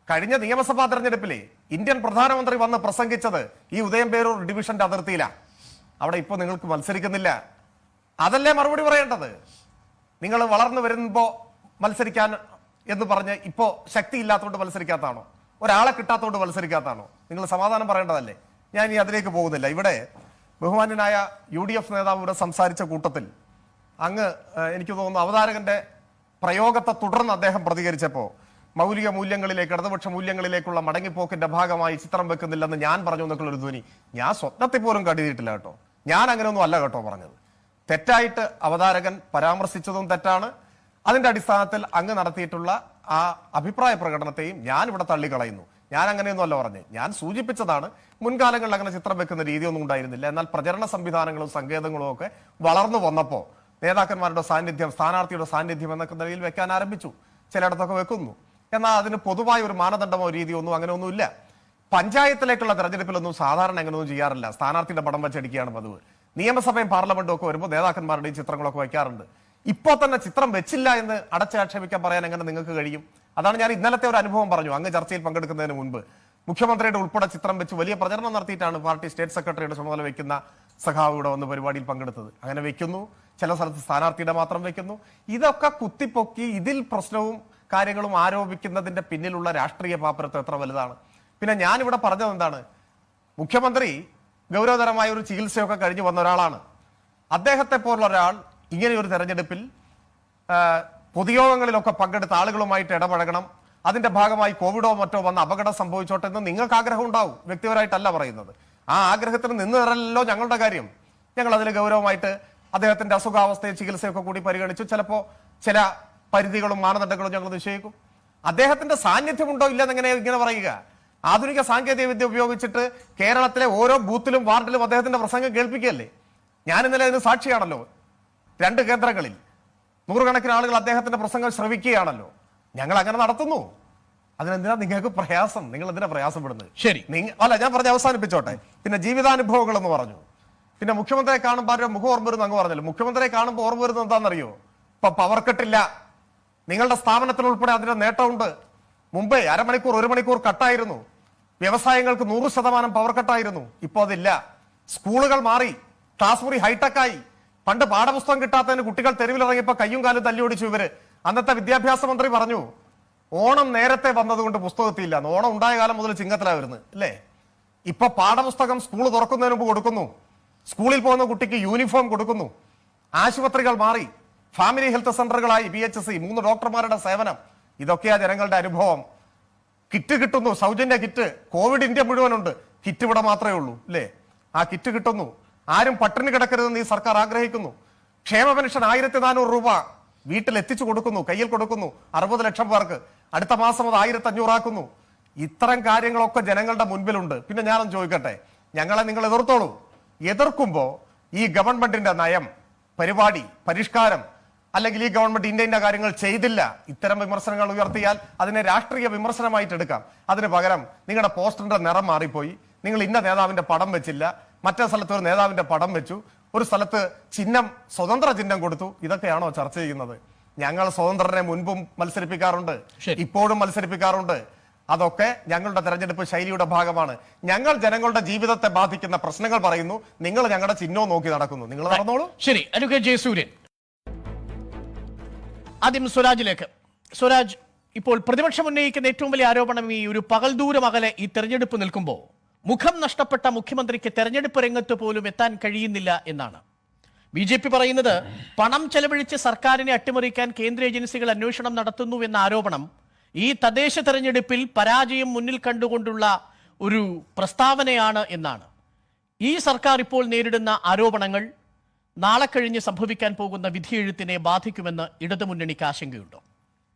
കഴിഞ്ഞ നിയമസഭാ തെരഞ്ഞെടുപ്പിലെ ഇന്ത്യൻ പ്രധാനമന്ത്രി വന്ന് പ്രസംഗിച്ചത് ഈ ഉദയംപേരൂർ ഡിവിഷന്റെ അതിർത്തിയിലാണ്. അവിടെ ഇപ്പൊ നിങ്ങൾക്ക് മത്സരിക്കുന്നില്ല. അതല്ലേ മറുപടി പറയേണ്ടത്? നിങ്ങൾ വളർന്നു വരുമ്പോ മത്സരിക്കാൻ എന്ന് പറഞ്ഞ് ഇപ്പോ ശക്തി ഇല്ലാത്തതുകൊണ്ട് മത്സരിക്കാത്താണോ? ഒരാളെ കിട്ടാത്തതുകൊണ്ട് മത്സരിക്കാത്താണോ? നിങ്ങൾ സമാധാനം പറയേണ്ടതല്ലേ? ഞാൻ ഇനി അതിലേക്ക് പോകുന്നില്ല. ഇവിടെ ബഹുമാന്യനായ UDF നേതാവ് ഇവിടെ സംസാരിച്ച കൂട്ടത്തിൽ അങ്ങ് എനിക്ക് തോന്നുന്നു അവതാരകന്റെ പ്രയോഗത്തെ തുടർന്ന് അദ്ദേഹം പ്രതികരിച്ചപ്പോ മൗലിക മൂല്യങ്ങളിലേക്ക്, ഇടതുപക്ഷ മൂല്യങ്ങളിലേക്കുള്ള മടങ്ങിപ്പോക്കിന്റെ ഭാഗമായി ചിത്രം വെക്കുന്നില്ലെന്ന് ഞാൻ പറഞ്ഞു എന്നൊക്കെ ഒരു ധ്വനി ഞാൻ സ്വപ്നത്തിൽ പോലും കരുതിയിട്ടില്ല കേട്ടോ. ഞാൻ അങ്ങനെയൊന്നും അല്ല കേട്ടോ പറഞ്ഞത്. തെറ്റായിട്ട് അവതാരകൻ പരാമർശിച്ചതും തെറ്റാണ്. അതിന്റെ അടിസ്ഥാനത്തിൽ അങ്ങ് നടത്തിയിട്ടുള്ള ആ അഭിപ്രായ പ്രകടനത്തെയും ഞാൻ ഇവിടെ തള്ളിക്കളയുന്നു. ഞാൻ അങ്ങനെയൊന്നും അല്ല പറഞ്ഞത്. ഞാൻ സൂചിപ്പിച്ചതാണ് മുൻകാലങ്ങളിൽ അങ്ങനെ ചിത്രം വെക്കുന്ന രീതിയൊന്നും ഉണ്ടായിരുന്നില്ല. എന്നാൽ പ്രചരണ സംവിധാനങ്ങളും സങ്കേതങ്ങളും ഒക്കെ വളർന്നു വന്നപ്പോൾ നേതാക്കന്മാരുടെ സാന്നിധ്യം, സ്ഥാനാർത്ഥിയുടെ സാന്നിധ്യം എന്നൊക്കെ നിലയിൽ വെക്കാൻ ആരംഭിച്ചു. ചിലയിടത്തൊക്കെ വെക്കുന്നു. എന്നാൽ അതിന് പൊതുവായ ഒരു മാനദണ്ഡമോ രീതിയോ ഒന്നും അങ്ങനെ ഒന്നുമില്ല. പഞ്ചായത്തിലേക്കുള്ള തെരഞ്ഞെടുപ്പിലൊന്നും സാധാരണ അങ്ങനെയൊന്നും ചെയ്യാറില്ല. സ്ഥാനാർത്ഥിയുടെ പടം വെച്ചടിക്കുകയാണ് പതിവ്. നിയമസഭയും പാർലമെന്റും ഒക്കെ വരുമ്പോൾ നേതാക്കന്മാരുടെയും ചിത്രങ്ങളൊക്കെ വയ്ക്കാറുണ്ട്. ഇപ്പോൾ തന്നെ ചിത്രം വെച്ചില്ല എന്ന് അടച്ചാക്ഷേപിക്കാൻ പറയാൻ എങ്ങനെ നിങ്ങൾക്ക് കഴിയും? അതാണ് ഞാൻ ഇന്നലത്തെ ഒരു അനുഭവം പറഞ്ഞു. അങ്ങ് ചർച്ചയിൽ പങ്കെടുക്കുന്നതിന് മുൻപ് മുഖ്യമന്ത്രിയുടെ ഉൾപ്പെടെ ചിത്രം വെച്ച് വലിയ പ്രചരണം നടത്തിയിട്ടാണ് പാർട്ടി സ്റ്റേറ്റ് സെക്രട്ടറിയുടെ ചുമതല വെക്കുന്ന സഖാവ് ഇവിടെ വന്ന് പരിപാടിയിൽ പങ്കെടുത്തത്. അങ്ങനെ വെക്കുന്നു, ചില സ്ഥലത്ത് സ്ഥാനാർത്ഥിയുടെ മാത്രം വെക്കുന്നു. ഇതൊക്കെ കുത്തിപ്പൊക്കി ഇതിൽ പ്രശ്നവും കാര്യങ്ങളും ആരോപിക്കുന്നതിന്റെ പിന്നിലുള്ള രാഷ്ട്രീയ പാപ്പരത്വം എത്ര വലുതാണ്? പിന്നെ ഞാനിവിടെ പറഞ്ഞത് എന്താണ്? മുഖ്യമന്ത്രി ഗൗരവതരമായ ഒരു ചികിത്സയൊക്കെ കഴിഞ്ഞു വന്ന ഒരാളാണ്. അദ്ദേഹത്തെ പോലുള്ള ഒരാൾ ഇങ്ങനെയൊരു തെരഞ്ഞെടുപ്പിൽ പൊതുയോഗങ്ങളിലൊക്കെ പങ്കെടുത്ത ആളുകളുമായിട്ട് ഇടപഴകണം. അതിന്റെ ഭാഗമായി കോവിഡോ മറ്റോ വന്ന് അപകടം സംഭവിച്ചോട്ടെ എന്ന് നിങ്ങൾക്ക് ആഗ്രഹം ഉണ്ടാവും. വ്യക്തിപരമായിട്ടല്ല പറയുന്നത്. ആ ആഗ്രഹത്തിന് നിന്ന് തരല്ലോ ഞങ്ങളുടെ കാര്യം. ഞങ്ങൾ അതിൽ ഗൗരവമായിട്ട് അദ്ദേഹത്തിന്റെ അസുഖാവസ്ഥയും ചികിത്സയൊക്കെ കൂടി പരിഗണിച്ചു. ചിലപ്പോൾ ചില പരിധികളും മാനദണ്ഡങ്ങളും ഞങ്ങൾ നിശ്ചയിക്കും. അദ്ദേഹത്തിന്റെ സാന്നിധ്യം ഉണ്ടോ ഇല്ലെന്ന് ഇങ്ങനെ പറയുക? ആധുനിക സാങ്കേതിക വിദ്യ ഉപയോഗിച്ചിട്ട് കേരളത്തിലെ ഓരോ ബൂത്തിലും വാർഡിലും അദ്ദേഹത്തിന്റെ പ്രസംഗം കേൾപ്പിക്കുകയല്ലേ? ഞാൻ ഇന്നലെ അതിന് സാക്ഷിയാണല്ലോ. 2 കേന്ദ്രങ്ങളിൽ നൂറുകണക്കിന് ആളുകൾ അദ്ദേഹത്തിന്റെ പ്രസംഗം ശ്രവിക്കുകയാണല്ലോ. ഞങ്ങൾ അങ്ങനെ നടത്തുന്നു. അതിനെന്തിനാ നിങ്ങൾക്ക് പ്രയാസം? നിങ്ങൾ എന്തിനാ പ്രയാസപ്പെടുന്നത്? ശരി, അല്ല, ഞാൻ പറഞ്ഞ് അവസാനിപ്പിച്ചോട്ടെ. പിന്നെ ജീവിതാനുഭവങ്ങൾ എന്ന് പറഞ്ഞു. പിന്നെ മുഖ്യമന്ത്രിയെ കാണുമ്പോൾ ആരുടെ മുഖം ഓർമ്മ വരുന്നു അങ്ങ് പറഞ്ഞല്ലോ. മുഖ്യമന്ത്രിയെ കാണുമ്പോൾ ഓർമ്മ വരുന്നത് എന്താണെന്നറിയോ? ഇപ്പൊ പവർ കട്ടില്ല. നിങ്ങളുടെ സ്ഥാപനത്തിൽ ഉൾപ്പെടെ അതിന്റെ നേട്ടമുണ്ട്. മുമ്പേ അരമണിക്കൂർ 1 മണിക്കൂർ കട്ടായിരുന്നു. വ്യവസായങ്ങൾക്ക് 100% പവർ കട്ടായിരുന്നു. ഇപ്പൊ അതില്ല. സ്കൂളുകൾ മാറി, ക്ലാസ് മുറി ഹൈടെക് ആയി. പണ്ട് പാഠപുസ്തകം കിട്ടാത്തതിന് കുട്ടികൾ തെരുവിലിറങ്ങിയപ്പോ കയ്യും കാലും തല്ലി ഓടിച്ചു ഇവര്. അന്നത്തെ വിദ്യാഭ്യാസ മന്ത്രി പറഞ്ഞു ഓണം നേരത്തെ വന്നതുകൊണ്ട് പുസ്തകത്തില്ല. ഓണം ഉണ്ടായ കാലം മുതൽ ചിങ്ങത്തിലാ വരുന്നത് അല്ലേ? ഇപ്പൊ പാഠപുസ്തകം സ്കൂൾ തുറക്കുന്നതിന് മുമ്പ് കൊടുക്കുന്നു. സ്കൂളിൽ പോകുന്ന കുട്ടിക്ക് യൂണിഫോം കൊടുക്കുന്നു. ആശുപത്രികൾ മാറി, ഫാമിലി ഹെൽത്ത് സെന്ററുകളായി, PHC, 3 ഡോക്ടർമാരുടെ സേവനം. ഇതൊക്കെയാ ജനങ്ങളുടെ അനുഭവം. കിറ്റ് കിട്ടുന്നു, സൗജന്യ കിറ്റ്. കോവിഡ് ഇന്ത്യ മുഴുവനുണ്ട്, കിറ്റ് ഇവിടെ മാത്രമേ ഉള്ളൂ അല്ലേ? ആ കിറ്റ് കിട്ടുന്നു. ആരും പട്ടിണി കിടക്കരുതെന്ന് ഈ സർക്കാർ ആഗ്രഹിക്കുന്നു. ക്ഷേമ പെൻഷൻ 1400 രൂപ വീട്ടിൽ എത്തിച്ചു കൊടുക്കുന്നു, കയ്യിൽ കൊടുക്കുന്നു. 60 ലക്ഷം പേർക്ക്. അടുത്ത മാസം അത് 1500 ആക്കുന്നു. ഇത്തരം കാര്യങ്ങളൊക്കെ ജനങ്ങളുടെ മുൻപിലുണ്ട്. പിന്നെ ഞാനൊന്ന് ചോദിക്കട്ടെ, ഞങ്ങളെ നിങ്ങൾ എതിർത്തോളൂ. എതിർക്കുമ്പോ ഈ ഗവൺമെന്റിന്റെ നയം, പരിപാടി, പരിഷ്കാരം, അല്ലെങ്കിൽ ഈ ഗവൺമെന്റ് ഇന്ന കാര്യങ്ങൾ ചെയ്തില്ല, ഇത്തരം വിമർശനങ്ങൾ ഉയർത്തിയാൽ അതിനെ രാഷ്ട്രീയ വിമർശനമായിട്ട് എടുക്കാം. അതിന് പകരം നിങ്ങളുടെ പോസ്റ്ററിന്റെ നിറം മാറിപ്പോയി, നിങ്ങൾ ഇന്ന നേതാവിന്റെ പടം വെച്ചില്ല, മറ്റേ സ്ഥലത്ത് ഒരു നേതാവിന്റെ പടം വെച്ചു, ഒരു സ്ഥലത്ത് ചിഹ്നം, സ്വതന്ത്ര ചിഹ്നം കൊടുത്തു. ഇതൊക്കെയാണോ ചർച്ച ചെയ്യുന്നത്? ഞങ്ങൾ സ്വതന്ത്രനെ മുൻപും മത്സരിപ്പിക്കാറുണ്ട്, ഇപ്പോഴും മത്സരിപ്പിക്കാറുണ്ട്. അതൊക്കെ ഞങ്ങളുടെ തെരഞ്ഞെടുപ്പ് ശൈലിയുടെ ഭാഗമാണ്. ഞങ്ങൾ ജനങ്ങളുടെ ജീവിതത്തെ ബാധിക്കുന്ന പ്രശ്നങ്ങൾ പറയുന്നു, നിങ്ങൾ ഞങ്ങളുടെ ചിഹ്നവും നോക്കി നടക്കുന്നു. നിങ്ങൾ നടന്നോളൂ. ശരി. അഡ്വക്കേറ്റ് ജയസൂര്യൻ, ആദ്യം സ്വരാജിലേക്ക്. സ്വരാജ്, ഇപ്പോൾ പ്രതിപക്ഷം ഉന്നയിക്കുന്ന ഏറ്റവും വലിയ ആരോപണം ഈ ഒരു പകൽ ദൂരം അകലെ ഈ തെരഞ്ഞെടുപ്പ് നിൽക്കുമ്പോൾ മുഖം നഷ്ടപ്പെട്ട മുഖ്യമന്ത്രിക്ക് തെരഞ്ഞെടുപ്പ് രംഗത്ത് പോലും എത്താൻ കഴിയുന്നില്ല എന്നാണ്. BJP പറയുന്നത് പണം ചെലവഴിച്ച് സർക്കാരിനെ അട്ടിമറിക്കാൻ കേന്ദ്ര ഏജൻസികൾ അന്വേഷണം നടത്തുന്നു എന്ന ആരോപണം ഈ തദ്ദേശ തെരഞ്ഞെടുപ്പിൽ പരാജയം മുന്നിൽ കണ്ടുകൊണ്ടുള്ള ഒരു പ്രസ്താവനയാണ് എന്നാണ്. ഈ സർക്കാർ ഇപ്പോൾ നേരിടുന്ന ആരോപണങ്ങൾ നാളെ കഴിഞ്ഞ് സംഭവിക്കാൻ പോകുന്ന വിധിയെഴുത്തിനെ ബാധിക്കുമെന്ന് ഇടതുമുന്നണിക്ക് ആശങ്കയുണ്ടോ?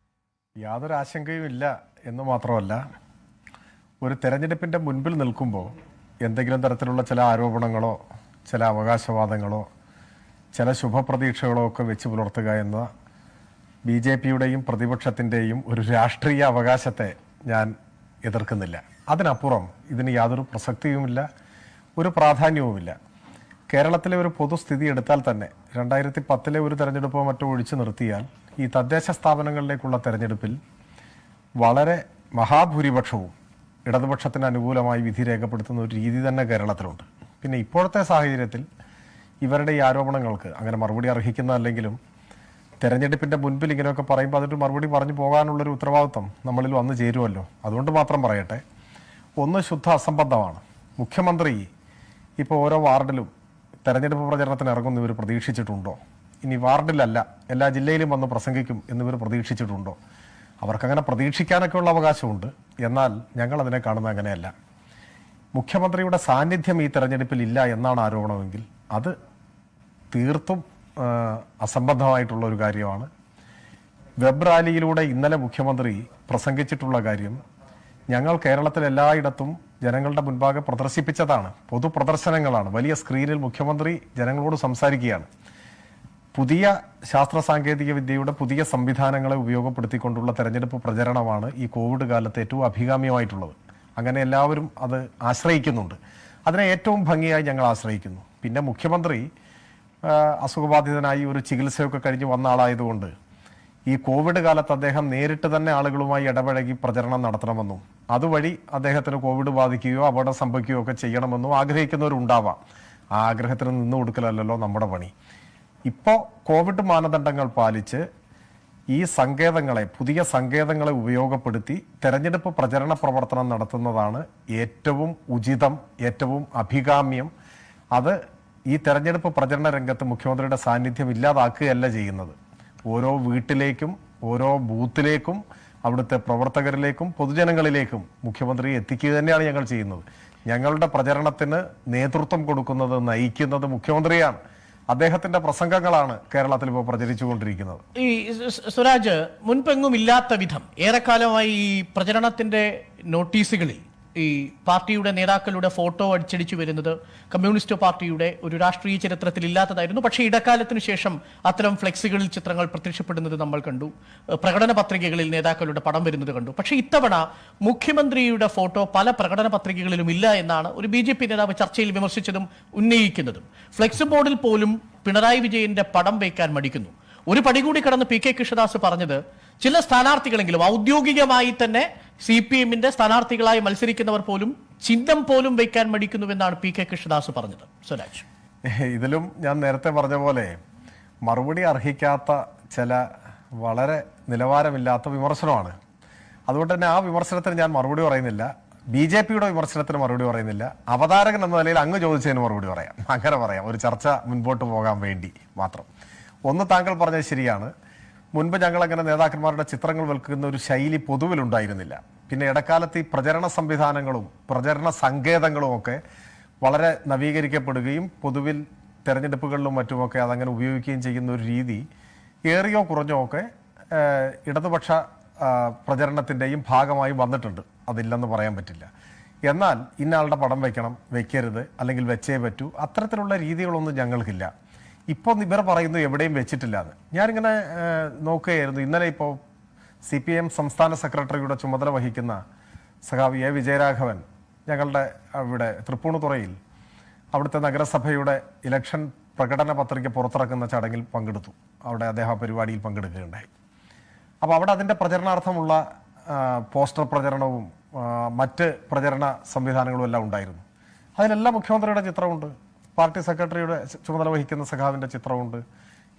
യാതൊരു ആശങ്കയും ഇല്ല എന്ന് മാത്രമല്ല, ഒരു തെരഞ്ഞെടുപ്പിന്റെ മുൻപിൽ നിൽക്കുമ്പോൾ എന്തെങ്കിലും തരത്തിലുള്ള ചില ആരോപണങ്ങളോ ചില അവകാശവാദങ്ങളോ ചില ശുഭപ്രതീക്ഷകളോ ഒക്കെ വെച്ച് പുലർത്തുക എന്ന BJPയുടെയും പ്രതിപക്ഷത്തിൻ്റെയും ഒരു രാഷ്ട്രീയ അവകാശത്തെ ഞാൻ എതിർക്കുന്നില്ല. അതിനപ്പുറം ഇതിന് യാതൊരു പ്രസക്തിയുമില്ല, ഒരു പ്രാധാന്യവുമില്ല. കേരളത്തിലെ ഒരു പൊതുസ്ഥിതി എടുത്താൽ തന്നെ 2010 ഒരു തെരഞ്ഞെടുപ്പോ മറ്റോ ഒഴിച്ചു നിർത്തിയാൽ ഈ തദ്ദേശ സ്ഥാപനങ്ങളിലേക്കുള്ള തെരഞ്ഞെടുപ്പിൽ വളരെ മഹാഭൂരിപക്ഷവും ഇടതുപക്ഷത്തിന് അനുകൂലമായി വിധി രേഖപ്പെടുത്തുന്ന ഒരു രീതി തന്നെ കേരളത്തിലുണ്ട്. പിന്നെ ഇപ്പോഴത്തെ സാഹചര്യത്തിൽ ഇവരുടെ ഈ ആരോപണങ്ങൾക്ക് അങ്ങനെ മറുപടി അർഹിക്കുന്നതല്ലെങ്കിലും തെരഞ്ഞെടുപ്പിന്റെ മുൻപിൽ ഇങ്ങനെയൊക്കെ പറയുമ്പോൾ അതിൻ്റെ മറുപടി പറഞ്ഞു പോകാനുള്ളൊരു ഉത്തരവാദിത്വം നമ്മളിൽ വന്നു ചേരുമല്ലോ. അതുകൊണ്ട് മാത്രം പറയട്ടെ, ഒന്ന് ശുദ്ധ അസംബന്ധമാണ്. മുഖ്യമന്ത്രി ഇപ്പോൾ ഓരോ വാർഡിലും തെരഞ്ഞെടുപ്പ് പ്രചരണത്തിന് ഇറങ്ങുന്ന ഇവർ പ്രതീക്ഷിച്ചിട്ടുണ്ടോ? ഇനി വാർഡിലല്ല, എല്ലാ ജില്ലയിലും വന്ന് പ്രസംഗിക്കും എന്നിവർ പ്രതീക്ഷിച്ചിട്ടുണ്ടോ? അവർക്കങ്ങനെ പ്രതീക്ഷിക്കാനൊക്കെയുള്ള അവകാശമുണ്ട്. എന്നാൽ ഞങ്ങൾ അതിനെ കാണുന്നത് അങ്ങനെയല്ല. മുഖ്യമന്ത്രിയുടെ സാന്നിധ്യം ഈ തെരഞ്ഞെടുപ്പിൽ ഇല്ല എന്നാണ് ആരോപണമെങ്കിൽ അത് തീർത്തും അസംബന്ധമായിട്ടുള്ള ഒരു കാര്യമാണ്. വെബ് റാലിയിലൂടെ ഇന്നലെ മുഖ്യമന്ത്രി പ്രസംഗിച്ചിട്ടുള്ള കാര്യം ഞങ്ങൾ കേരളത്തിൽ എല്ലായിടത്തും ജനങ്ങളുടെ മുൻപാകെ പ്രദർശിപ്പിച്ചതാണ്. പൊതുപ്രദർശനങ്ങളാണ്. വലിയ സ്ക്രീനിൽ മുഖ്യമന്ത്രി ജനങ്ങളോട് സംസാരിക്കുകയാണ്. പുതിയ ശാസ്ത്ര സാങ്കേതിക വിദ്യയുടെ പുതിയ സംവിധാനങ്ങളെ ഉപയോഗപ്പെടുത്തിക്കൊണ്ടുള്ള തെരഞ്ഞെടുപ്പ് പ്രചരണമാണ് ഈ കോവിഡ് കാലത്ത് ഏറ്റവും അഭികാമ്യമായിട്ടുള്ളത്. അങ്ങനെ എല്ലാവരും അത് ആശ്രയിക്കുന്നുണ്ട്. അതിനെ ഏറ്റവും ഭംഗിയായി ഞങ്ങൾ ആശ്രയിക്കുന്നു. പിന്നെ മുഖ്യമന്ത്രി അസുഖബാധിതനായി ഒരു ചികിത്സയൊക്കെ കഴിഞ്ഞ് വന്ന ആളായതുകൊണ്ട് ഈ കോവിഡ് കാലത്ത് അദ്ദേഹം നേരിട്ട് തന്നെ ആളുകളുമായി ഇടപഴകി പ്രചരണം നടത്തണമെന്നും അതുവഴി അദ്ദേഹത്തിന് കോവിഡ് ബാധിക്കുകയോ അപകടം സംഭവിക്കുകയോ ഒക്കെ ചെയ്യണമെന്നും ആഗ്രഹിക്കുന്നവരുണ്ടാവാം. ആ ആഗ്രഹത്തിന് നിന്നു കൊടുക്കലല്ലോ നമ്മുടെ പണി. ഇപ്പോൾ കോവിഡ് മാനദണ്ഡങ്ങൾ പാലിച്ച് ഈ സങ്കേതങ്ങളെ, പുതിയ സങ്കേതങ്ങളെ ഉപയോഗപ്പെടുത്തി തെരഞ്ഞെടുപ്പ് പ്രചരണ പ്രവർത്തനം നടത്തുന്നതാണ് ഏറ്റവും ഉചിതം, ഏറ്റവും അഭികാമ്യം. അത് ഈ തെരഞ്ഞെടുപ്പ് പ്രചരണ രംഗത്ത് മുഖ്യമന്ത്രിയുടെ സാന്നിധ്യം ഇല്ലാതാക്കുകയല്ല ചെയ്യുന്നത്. ഓരോ വീട്ടിലേക്കും ഓരോ ബൂത്തിലേക്കും അവിടുത്തെ പ്രവർത്തകരിലേക്കും പൊതുജനങ്ങളിലേക്കും മുഖ്യമന്ത്രി എത്തിക്കുക തന്നെയാണ് ഞങ്ങൾ ചെയ്യുന്നത്. ഞങ്ങളുടെ പ്രചരണത്തിന് നേതൃത്വം കൊടുക്കുന്നത്, നയിക്കുന്നത് മുഖ്യമന്ത്രിയാണ്. അദ്ദേഹത്തിന്റെ പ്രസംഗങ്ങളാണ് കേരളത്തിൽ ഇപ്പോൾ പ്രചരിച്ചുകൊണ്ടിരിക്കുന്നത്. ഈ സ്വരാജ്, മുൻപെങ്ങും ഇല്ലാത്ത വിധം ഏറെക്കാലമായി ഈ പ്രചരണത്തിന്റെ നോട്ടീസുകളിൽ ഈ പാർട്ടിയുടെ നേതാക്കളുടെ ഫോട്ടോ അടിച്ചടിച്ചു വരുന്നത് കമ്മ്യൂണിസ്റ്റ് പാർട്ടിയുടെ ഒരു രാഷ്ട്രീയ ചരിത്രത്തിൽ ഇല്ലാത്തതായിരുന്നു. പക്ഷേ ഇടക്കാലത്തിന് ശേഷം അത്തരം ഫ്ലെക്സുകളിൽ ചിത്രങ്ങൾ പ്രത്യക്ഷപ്പെടുന്നത് നമ്മൾ കണ്ടു. പ്രകടന പത്രികകളിൽ നേതാക്കളുടെ പടം വരുന്നത് കണ്ടു. പക്ഷേ ഇത്തവണ മുഖ്യമന്ത്രിയുടെ ഫോട്ടോ പല പ്രകടന പത്രികകളിലും ഇല്ല എന്നാണ് ഒരു BJP നേതാവ് ചർച്ചയിൽ വിമർശിച്ചതും ഉന്നയിക്കുന്നതും. ഫ്ലെക്സ് ബോർഡിൽ പോലും പിണറായി വിജയന്റെ പടം വയ്ക്കാൻ മടിക്കുന്നു. ഒരു പടി കൂടി കടന്ന് PK കൃഷ്ണദാസ് പറഞ്ഞത് ചില സ്ഥാനാർത്ഥികളെങ്കിലും ഔദ്യോഗികമായി തന്നെ CPM-ന്റെ സ്ഥാനാർത്ഥികളായി മത്സരിക്കുന്നവർ പോലും ചിഹ്നം പോലും വയ്ക്കാൻ മടിക്കുന്നുവെന്നാണ് PK കൃഷ്ണദാസ് പറഞ്ഞത്. സ്വരാജ്, ഇതിലും ഞാൻ നേരത്തെ പറഞ്ഞ പോലെ മറുപടി അർഹിക്കാത്ത ചില വളരെ നിലവാരമില്ലാത്ത വിമർശനമാണ്. അതുകൊണ്ട് തന്നെ ആ വിമർശനത്തിന് ഞാൻ മറുപടി പറയുന്നില്ല. BJP-യുടെ വിമർശനത്തിന് മറുപടി പറയുന്നില്ല. അവതാരകൻ എന്ന നിലയിൽ അങ്ങ് ചോദിച്ചതിന് മറുപടി പറയാം. അങ്ങനെ പറയാം, ഒരു ചർച്ച മുൻപോട്ട് പോകാൻ വേണ്ടി മാത്രം. ഒന്ന്, താങ്കൾ പറഞ്ഞത് ശരിയാണ്. മുൻപ് ഞങ്ങളങ്ങനെ നേതാക്കന്മാരുടെ ചിത്രങ്ങൾ വെക്കുന്ന ഒരു ശൈലി പൊതുവിലുണ്ടായിരുന്നില്ല. പിന്നെ ഇടക്കാലത്ത് ഈ പ്രചരണ സംവിധാനങ്ങളും പ്രചരണ സങ്കേതങ്ങളും ഒക്കെ വളരെ നവീകരിക്കപ്പെടുകയും പൊതുവിൽ തെരഞ്ഞെടുപ്പുകളിലും മറ്റുമൊക്കെ അതങ്ങനെ ഉപയോഗിക്കുകയും ചെയ്യുന്ന ഒരു രീതി ഏറിയോ കുറഞ്ഞോ ഒക്കെ ഇടതുപക്ഷ പ്രചരണത്തിൻ്റെയും ഭാഗമായി വന്നിട്ടുണ്ട്. അതില്ലെന്ന് പറയാൻ പറ്റില്ല. എന്നാൽ ഇന്നയാളുടെ പടം വയ്ക്കണം, വയ്ക്കരുത്, അല്ലെങ്കിൽ വെച്ചേ പറ്റൂ, അത്തരത്തിലുള്ള രീതികളൊന്നും ഞങ്ങൾക്കില്ല. ഇപ്പോൾ ഇവർ പറയുന്നു എവിടെയും വെച്ചിട്ടില്ല എന്ന്. ഞാനിങ്ങനെ നോക്കുകയായിരുന്നു. ഇന്നലെ ഇപ്പോൾ CPM സംസ്ഥാന സെക്രട്ടറിയുടെ ചുമതല വഹിക്കുന്ന സഖാവ് A. വിജയരാഘവൻ ഞങ്ങളുടെ അവിടെ തൃപ്പൂണിത്തുറയിൽ അവിടുത്തെ നഗരസഭയുടെ ഇലക്ഷൻ പ്രകടന പത്രിക പുറത്തിറക്കുന്ന ചടങ്ങിൽ പങ്കെടുത്തു. അവിടെ അദ്ദേഹം ആ പരിപാടിയിൽ പങ്കെടുക്കുകയുണ്ടായി. അപ്പോൾ അവിടെ അതിൻ്റെ പ്രചരണാർത്ഥമുള്ള പോസ്റ്റർ പ്രചരണവും മറ്റ് പ്രചരണ സംവിധാനങ്ങളും എല്ലാം ഉണ്ടായിരുന്നു. അതിലെല്ലാം മുഖ്യമന്ത്രിയുടെ ചിത്രമുണ്ട്, പാർട്ടി സെക്രട്ടറിയുടെ ചുമതല വഹിക്കുന്ന സഖാവിൻ്റെ ചിത്രമുണ്ട്,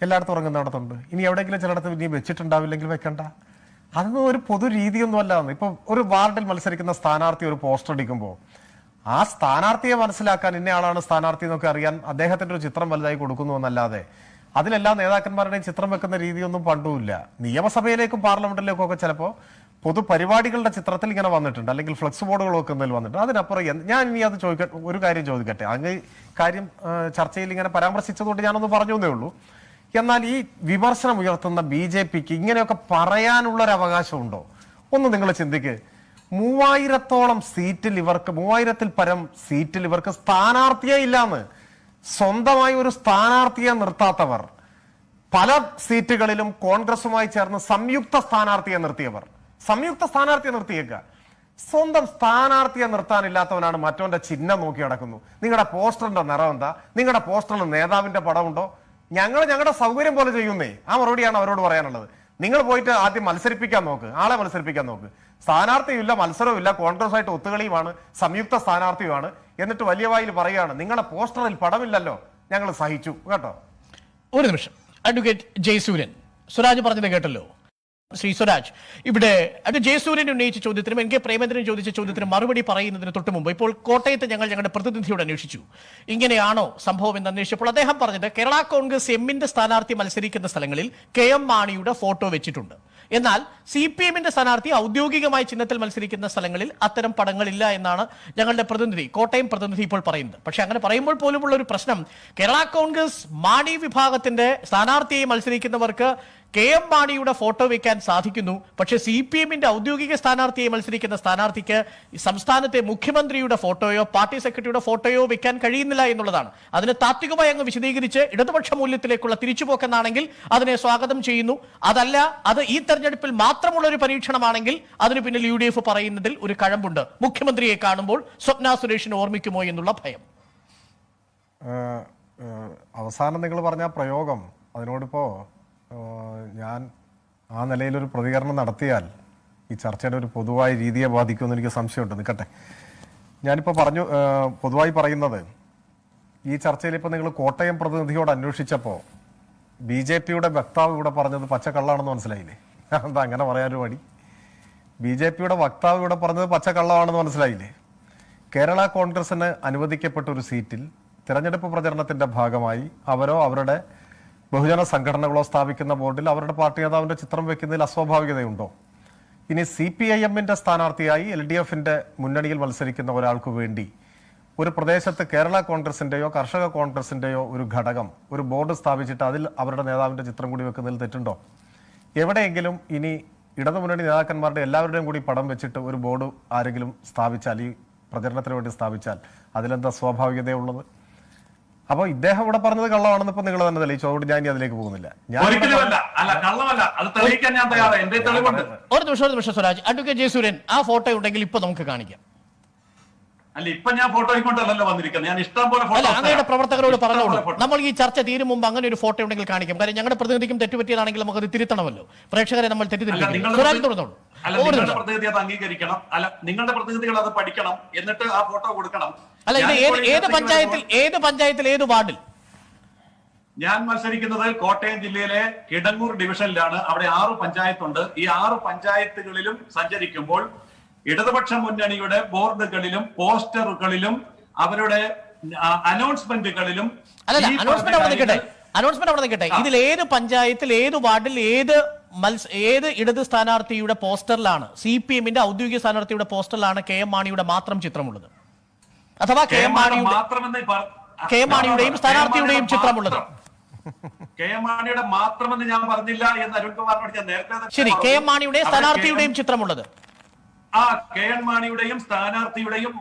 എല്ലായിടത്തും ഇറങ്ങുന്നിടത്തുണ്ട്. ഇനി എവിടെയെങ്കിലും ചിലയിടത്ത് ഇനി വെച്ചിട്ടുണ്ടാവില്ലെങ്കിൽ വെക്കണ്ട. അതൊന്നും ഒരു പൊതു രീതിയൊന്നും അല്ലാന്ന്. ഇപ്പം ഒരു വാർഡിൽ മത്സരിക്കുന്ന സ്ഥാനാർത്ഥി ഒരു പോസ്റ്റർ അടിക്കുമ്പോൾ ആ സ്ഥാനാർത്ഥിയെ മനസ്സിലാക്കാൻ ഇന്നയാളാണ് സ്ഥാനാർത്ഥി എന്നൊക്കെ അറിയാൻ അദ്ദേഹത്തിൻ്റെ ഒരു ചിത്രം വലുതായി കൊടുക്കുന്നു എന്നല്ലാതെ അതിലെല്ലാ നേതാക്കന്മാരുടെയും ചിത്രം വെക്കുന്ന രീതിയൊന്നും പണ്ടുമില്ല. നിയമസഭയിലേക്കും പാർലമെന്റിലേക്കും ഒക്കെ ചിലപ്പോൾ പൊതുപരിപാടികളുടെ ചിത്രത്തിൽ ഇങ്ങനെ വന്നിട്ടുണ്ട്, അല്ലെങ്കിൽ ഫ്ലെക്സ് ബോർഡുകൾ വെക്കുന്നതിൽ വന്നിട്ടുണ്ട്. അതിനപ്പുറം ഞാൻ ഇനി അത് ഒരു കാര്യം ചോദിക്കട്ടെ. അങ്ങ് കാര്യം ചർച്ചയിൽ ഇങ്ങനെ പരാമർശിച്ചതുകൊണ്ട് ഞാനൊന്ന് പറഞ്ഞു എന്നേ ഉള്ളൂ. എന്നാൽ ഈ വിമർശനം ഉയർത്തുന്ന BJPക്ക് ഇങ്ങനെയൊക്കെ പറയാനുള്ളൊരു അവകാശമുണ്ടോ? ഒന്ന് നിങ്ങൾ ചിന്തിക്ക്. 3000-ഓളം സീറ്റിൽ ഇവർക്ക് 3000-ൽ പരം സീറ്റിൽ ഇവർക്ക് സ്ഥാനാർത്ഥിയേ ഇല്ലാന്ന്. സ്വന്തമായി ഒരു സ്ഥാനാർത്ഥിയെ നിർത്താത്തവർ, പല സീറ്റുകളിലും കോൺഗ്രസുമായി ചേർന്ന് സംയുക്ത സ്ഥാനാർത്ഥിയെ നിർത്തിയേക്കുക. സ്വന്തം സ്ഥാനാർത്ഥിയെ നിർത്താനില്ലാത്തവനാണ് മറ്റവന്റെ ചിഹ്നം നോക്കി നടക്കുന്നു. നിങ്ങളുടെ പോസ്റ്ററിന്റെ നിറം എന്താ? നിങ്ങളുടെ പോസ്റ്ററിൽ നേതാവിന്റെ പടമുണ്ടോ? ഞങ്ങളുടെ സൗകര്യം പോലെ ചെയ്യുന്നേ. ആ മറുപടിയാണ് അവരോട് പറയാനുള്ളത്. നിങ്ങൾ പോയിട്ട് ആദ്യം മത്സരിപ്പിക്കാൻ നോക്ക്, ആളെ മത്സരിപ്പിക്കാൻ നോക്ക്. സ്ഥാനാർത്ഥിയുമില്ല, മത്സരവുമില്ല, കോൺഗ്രസുമായിട്ട് ഒത്തുകളിയുമാണ്, സംയുക്ത സ്ഥാനാർത്ഥിയുമാണ്. എന്നിട്ട് വലിയ വായിൽ പറയുകയാണ് നിങ്ങളുടെ പോസ്റ്ററിൽ പടമില്ലല്ലോ, ഞങ്ങൾ സഹിച്ചു കേട്ടോ. ഒരു നിമിഷം. അഡ്വക്കേറ്റ് ജയസൂര്യൻ, സ്വരാജ് പറഞ്ഞത് കേട്ടല്ലോ. ശ്രീ സ്വരാജ്, ഇവിടെ അത് ജയസൂര്യൻ ഉന്നയിച്ച ചോദ്യത്തിനും NK പ്രേമേന്ദ്രൻ ചോദിച്ച ചോദ്യത്തിനും മറുപടി പറയുന്നതിന് തൊട്ട് മുമ്പ് ഇപ്പോൾ കോട്ടയത്ത് ഞങ്ങളുടെ പ്രതിനിധിയോട് അന്വേഷിച്ചു, ഇങ്ങനെയാണോ സംഭവം എന്ന് അന്വേഷിച്ചപ്പോൾ അദ്ദേഹം പറഞ്ഞത് കേരള കോൺഗ്രസ് എമ്മിന്റെ സ്ഥാനാർത്ഥി മത്സരിക്കുന്ന സ്ഥലങ്ങളിൽ KM മാണിയുടെ ഫോട്ടോ വെച്ചിട്ടുണ്ട്. എന്നാൽ CPM-ന്റെ സ്ഥാനാർത്ഥി ഔദ്യോഗികമായി ചിഹ്നത്തിൽ മത്സരിക്കുന്ന സ്ഥലങ്ങളിൽ അത്തരം പടങ്ങളില്ല എന്നാണ് ഞങ്ങളുടെ പ്രതിനിധി, കോട്ടയം പ്രതിനിധി ഇപ്പോൾ പറയുന്നത്. പക്ഷെ അങ്ങനെ പറയുമ്പോൾ പോലുമുള്ള ഒരു പ്രശ്നം, കേരള കോൺഗ്രസ് മാണി വിഭാഗത്തിന്റെ സ്ഥാനാർത്ഥിയെ മത്സരിക്കുന്നവർക്ക് KM മാണിയുടെ ഫോട്ടോ വെക്കാൻ സാധിക്കുന്നു. പക്ഷേ CPM-ന്റെ ഔദ്യോഗിക സ്ഥാനാർത്ഥിയെ മത്സരിക്കുന്ന സ്ഥാനാർത്ഥിക്ക് സംസ്ഥാനത്തെ മുഖ്യമന്ത്രിയുടെ ഫോട്ടോയോ പാർട്ടി സെക്രട്ടറിയുടെ ഫോട്ടോയോ വെക്കാൻ കഴിയുന്നില്ല എന്നുള്ളതാണ്. അതിന് താത്വികമായി അങ്ങ് വിശദീകരിച്ച് ഇടതുപക്ഷ മൂല്യത്തിലേക്കുള്ള തിരിച്ചുപോക്കെന്നാണെങ്കിൽ അതിനെ സ്വാഗതം ചെയ്യുന്നു. അതല്ല, അത് ഈ തെരഞ്ഞെടുപ്പിൽ മാത്രമുള്ള ഒരു പരീക്ഷണമാണെങ്കിൽ അതിന് പിന്നിൽ UDF പറയുന്നതിൽ ഒരു കഴമ്പുണ്ട്. മുഖ്യമന്ത്രിയെ കാണുമ്പോൾ സ്വപ്ന സുരേഷിനെ ഓർമ്മിക്കുമോ എന്നുള്ള ഭയം. അവസാനം നിങ്ങൾ പറഞ്ഞ പ്രയോഗം, അതിനോടിപ്പോ ഞാൻ ആ നിലയിലൊരു പ്രതികരണം നടത്തിയാൽ ഈ ചർച്ചയുടെ ഒരു പൊതുവായ രീതിയെ ബാധിക്കുമെന്ന് എനിക്ക് സംശയമുണ്ട്. നിൽക്കട്ടെ, ഞാനിപ്പോൾ പൊതുവായി പറയുന്നത്, ഈ ചർച്ചയിൽ ഇപ്പോൾ നിങ്ങൾ കോട്ടയം പ്രതിനിധിയോട് അന്വേഷിച്ചപ്പോൾ BJP-യുടെ വക്താവ് ഇവിടെ പറഞ്ഞത് പച്ചക്കള്ളാണെന്ന് മനസ്സിലായില്ലേ? എന്താ അങ്ങനെ പറയാനൊരു വഴി? BJP-യുടെ വക്താവ് ഇവിടെ പറഞ്ഞത് പച്ചക്കള്ളമാണെന്ന് മനസ്സിലായില്ലേ? കേരള കോൺഗ്രസിന് അനുവദിക്കപ്പെട്ട ഒരു സീറ്റിൽ തിരഞ്ഞെടുപ്പ് പ്രചരണത്തിന്റെ ഭാഗമായി അവരോ അവരുടെ ബഹുജന സംഘടനകളോ സ്ഥാപിക്കുന്ന ബോർഡിൽ അവരുടെ പാർട്ടി നേതാവിന്റെ ചിത്രം വെക്കുന്നതിൽ അസ്വാഭാവികതയുണ്ടോ? ഇനി CPIM-ന്റെ സ്ഥാനാർത്ഥിയായി LDF-ന്റെ മുന്നണിയിൽ മത്സരിക്കുന്ന ഒരാൾക്ക് വേണ്ടി ഒരു പ്രദേശത്ത് കേരള കോൺഗ്രസിന്റെയോ കർഷക കോൺഗ്രസിന്റെയോ ഒരു ഘടകം ഒരു ബോർഡ് സ്ഥാപിച്ചിട്ട് അതിൽ അവരുടെ നേതാവിന്റെ ചിത്രം കൂടി വെക്കുന്നതിൽ തെറ്റുണ്ടോ? എവിടെയെങ്കിലും ഇനി ഇടതുമുന്നണി നേതാക്കന്മാരുടെ എല്ലാവരുടെയും കൂടി പടം വെച്ചിട്ട് ഒരു ബോർഡ് ആരെങ്കിലും സ്ഥാപിച്ചാൽ ഈ പ്രചരണത്തിന് വേണ്ടി സ്ഥാപിച്ചാൽ അതിലെന്താ സ്വാഭാവികതയുള്ളത്? അപ്പോൾ ഇദ്ദേഹം ഇവിടെ പറഞ്ഞത് കള്ളമാണെന്ന് ഇപ്പൊ നിങ്ങൾ തന്നെ തെളിയിച്ചു. അതുകൊണ്ട് ഞാൻ ഇനി അതിലേക്ക് പോകുന്നില്ല. ഒരു നിമിഷം സ്വരാജ്, അഡ്വക്കേറ്റ് ജയസൂര്യൻ, ആ ഫോട്ടോ ഉണ്ടെങ്കിൽ ഇപ്പൊ നമുക്ക് കാണിക്കാം. അല്ല, ഇപ്പൊ ഞാൻ ഫോട്ടോ കൊണ്ടല്ലോ വന്നിരിക്കുന്നത്. ഞാൻ ഇഷ്ടം പോലെ അല്ല, അങ്ങയുടെ പ്രവർത്തകരോട് പറഞ്ഞോളൂ, നമ്മൾ ഈ ചർച്ച തീരും മുമ്പ് അങ്ങനെ ഒരു ഫോട്ടോ ഉണ്ടെങ്കിൽ കാണിക്കാം. കാര്യം ഞങ്ങളുടെ പ്രതിനിധിക്കും തെറ്റുപറ്റിയതാണെങ്കിൽ നമുക്ക് അത് തിരുത്തണമല്ലോ. പ്രേക്ഷകരെ നമ്മൾ തെറ്റിദ്ധരിപ്പിക്കും. സ്വരാജ് തുടർന്നോളൂ. നിങ്ങളുടെ പ്രതിനിധി അത് അംഗീകരിക്കണം. അല്ല, നിങ്ങളുടെ പ്രതിനിധികൾ അത് പഠിക്കണം, എന്നിട്ട് ആ ഫോട്ടോ കൊടുക്കണം. അല്ല, ഇത് ഏത് പഞ്ചായത്തിൽ ഏത് വാർഡിൽ? ഞാൻ മത്സരിക്കുന്നത് കോട്ടയം ജില്ലയിലെ കിടങ്ങൂർ ഡിവിഷനിലാണ്. അവിടെ 6 പഞ്ചായത്തുണ്ട്. ഈ 6 പഞ്ചായത്തുകളിലും സഞ്ചരിക്കുമ്പോൾ ഇടതുപക്ഷ മുന്നണിയുടെ ബോർഡുകളിലും പോസ്റ്ററുകളിലും അവരുടെ അനൗൺസ്മെന്റുകളിലും അനൗൺസ്മെന്റ് അവിടെ നിൽക്കട്ടെ. ഇതിൽ ഏത് പഞ്ചായത്തിൽ, ഏത് വാർഡിൽ, ഏത് ഇടത് സ്ഥാനാർത്ഥിയുടെ പോസ്റ്ററിലാണ്, CPM-ന്റെ ഔദ്യോഗിക സ്ഥാനാർത്ഥിയുടെ പോസ്റ്ററിലാണ് KM മാണിയുടെ മാത്രം ചിത്രമുള്ളത്? അഥവാ KM മാണിയുടെയും സ്ഥാനാർത്ഥിയുടെയും ചിത്രമുള്ളത്? KM മാണിയുടെ മാത്രമെന്ന് ഞാൻ പറഞ്ഞില്ല എന്ന് അരുൺകുമാറിനോട് ഞാൻ നേരത്തെ. ശരി, KM മാണിയുടെ സ്ഥാനാർത്ഥിയുടെയും ചിത്രമുള്ളത്? ആ, KM മാണിയുടെയും സ്ഥാനാർത്ഥിയുടെയും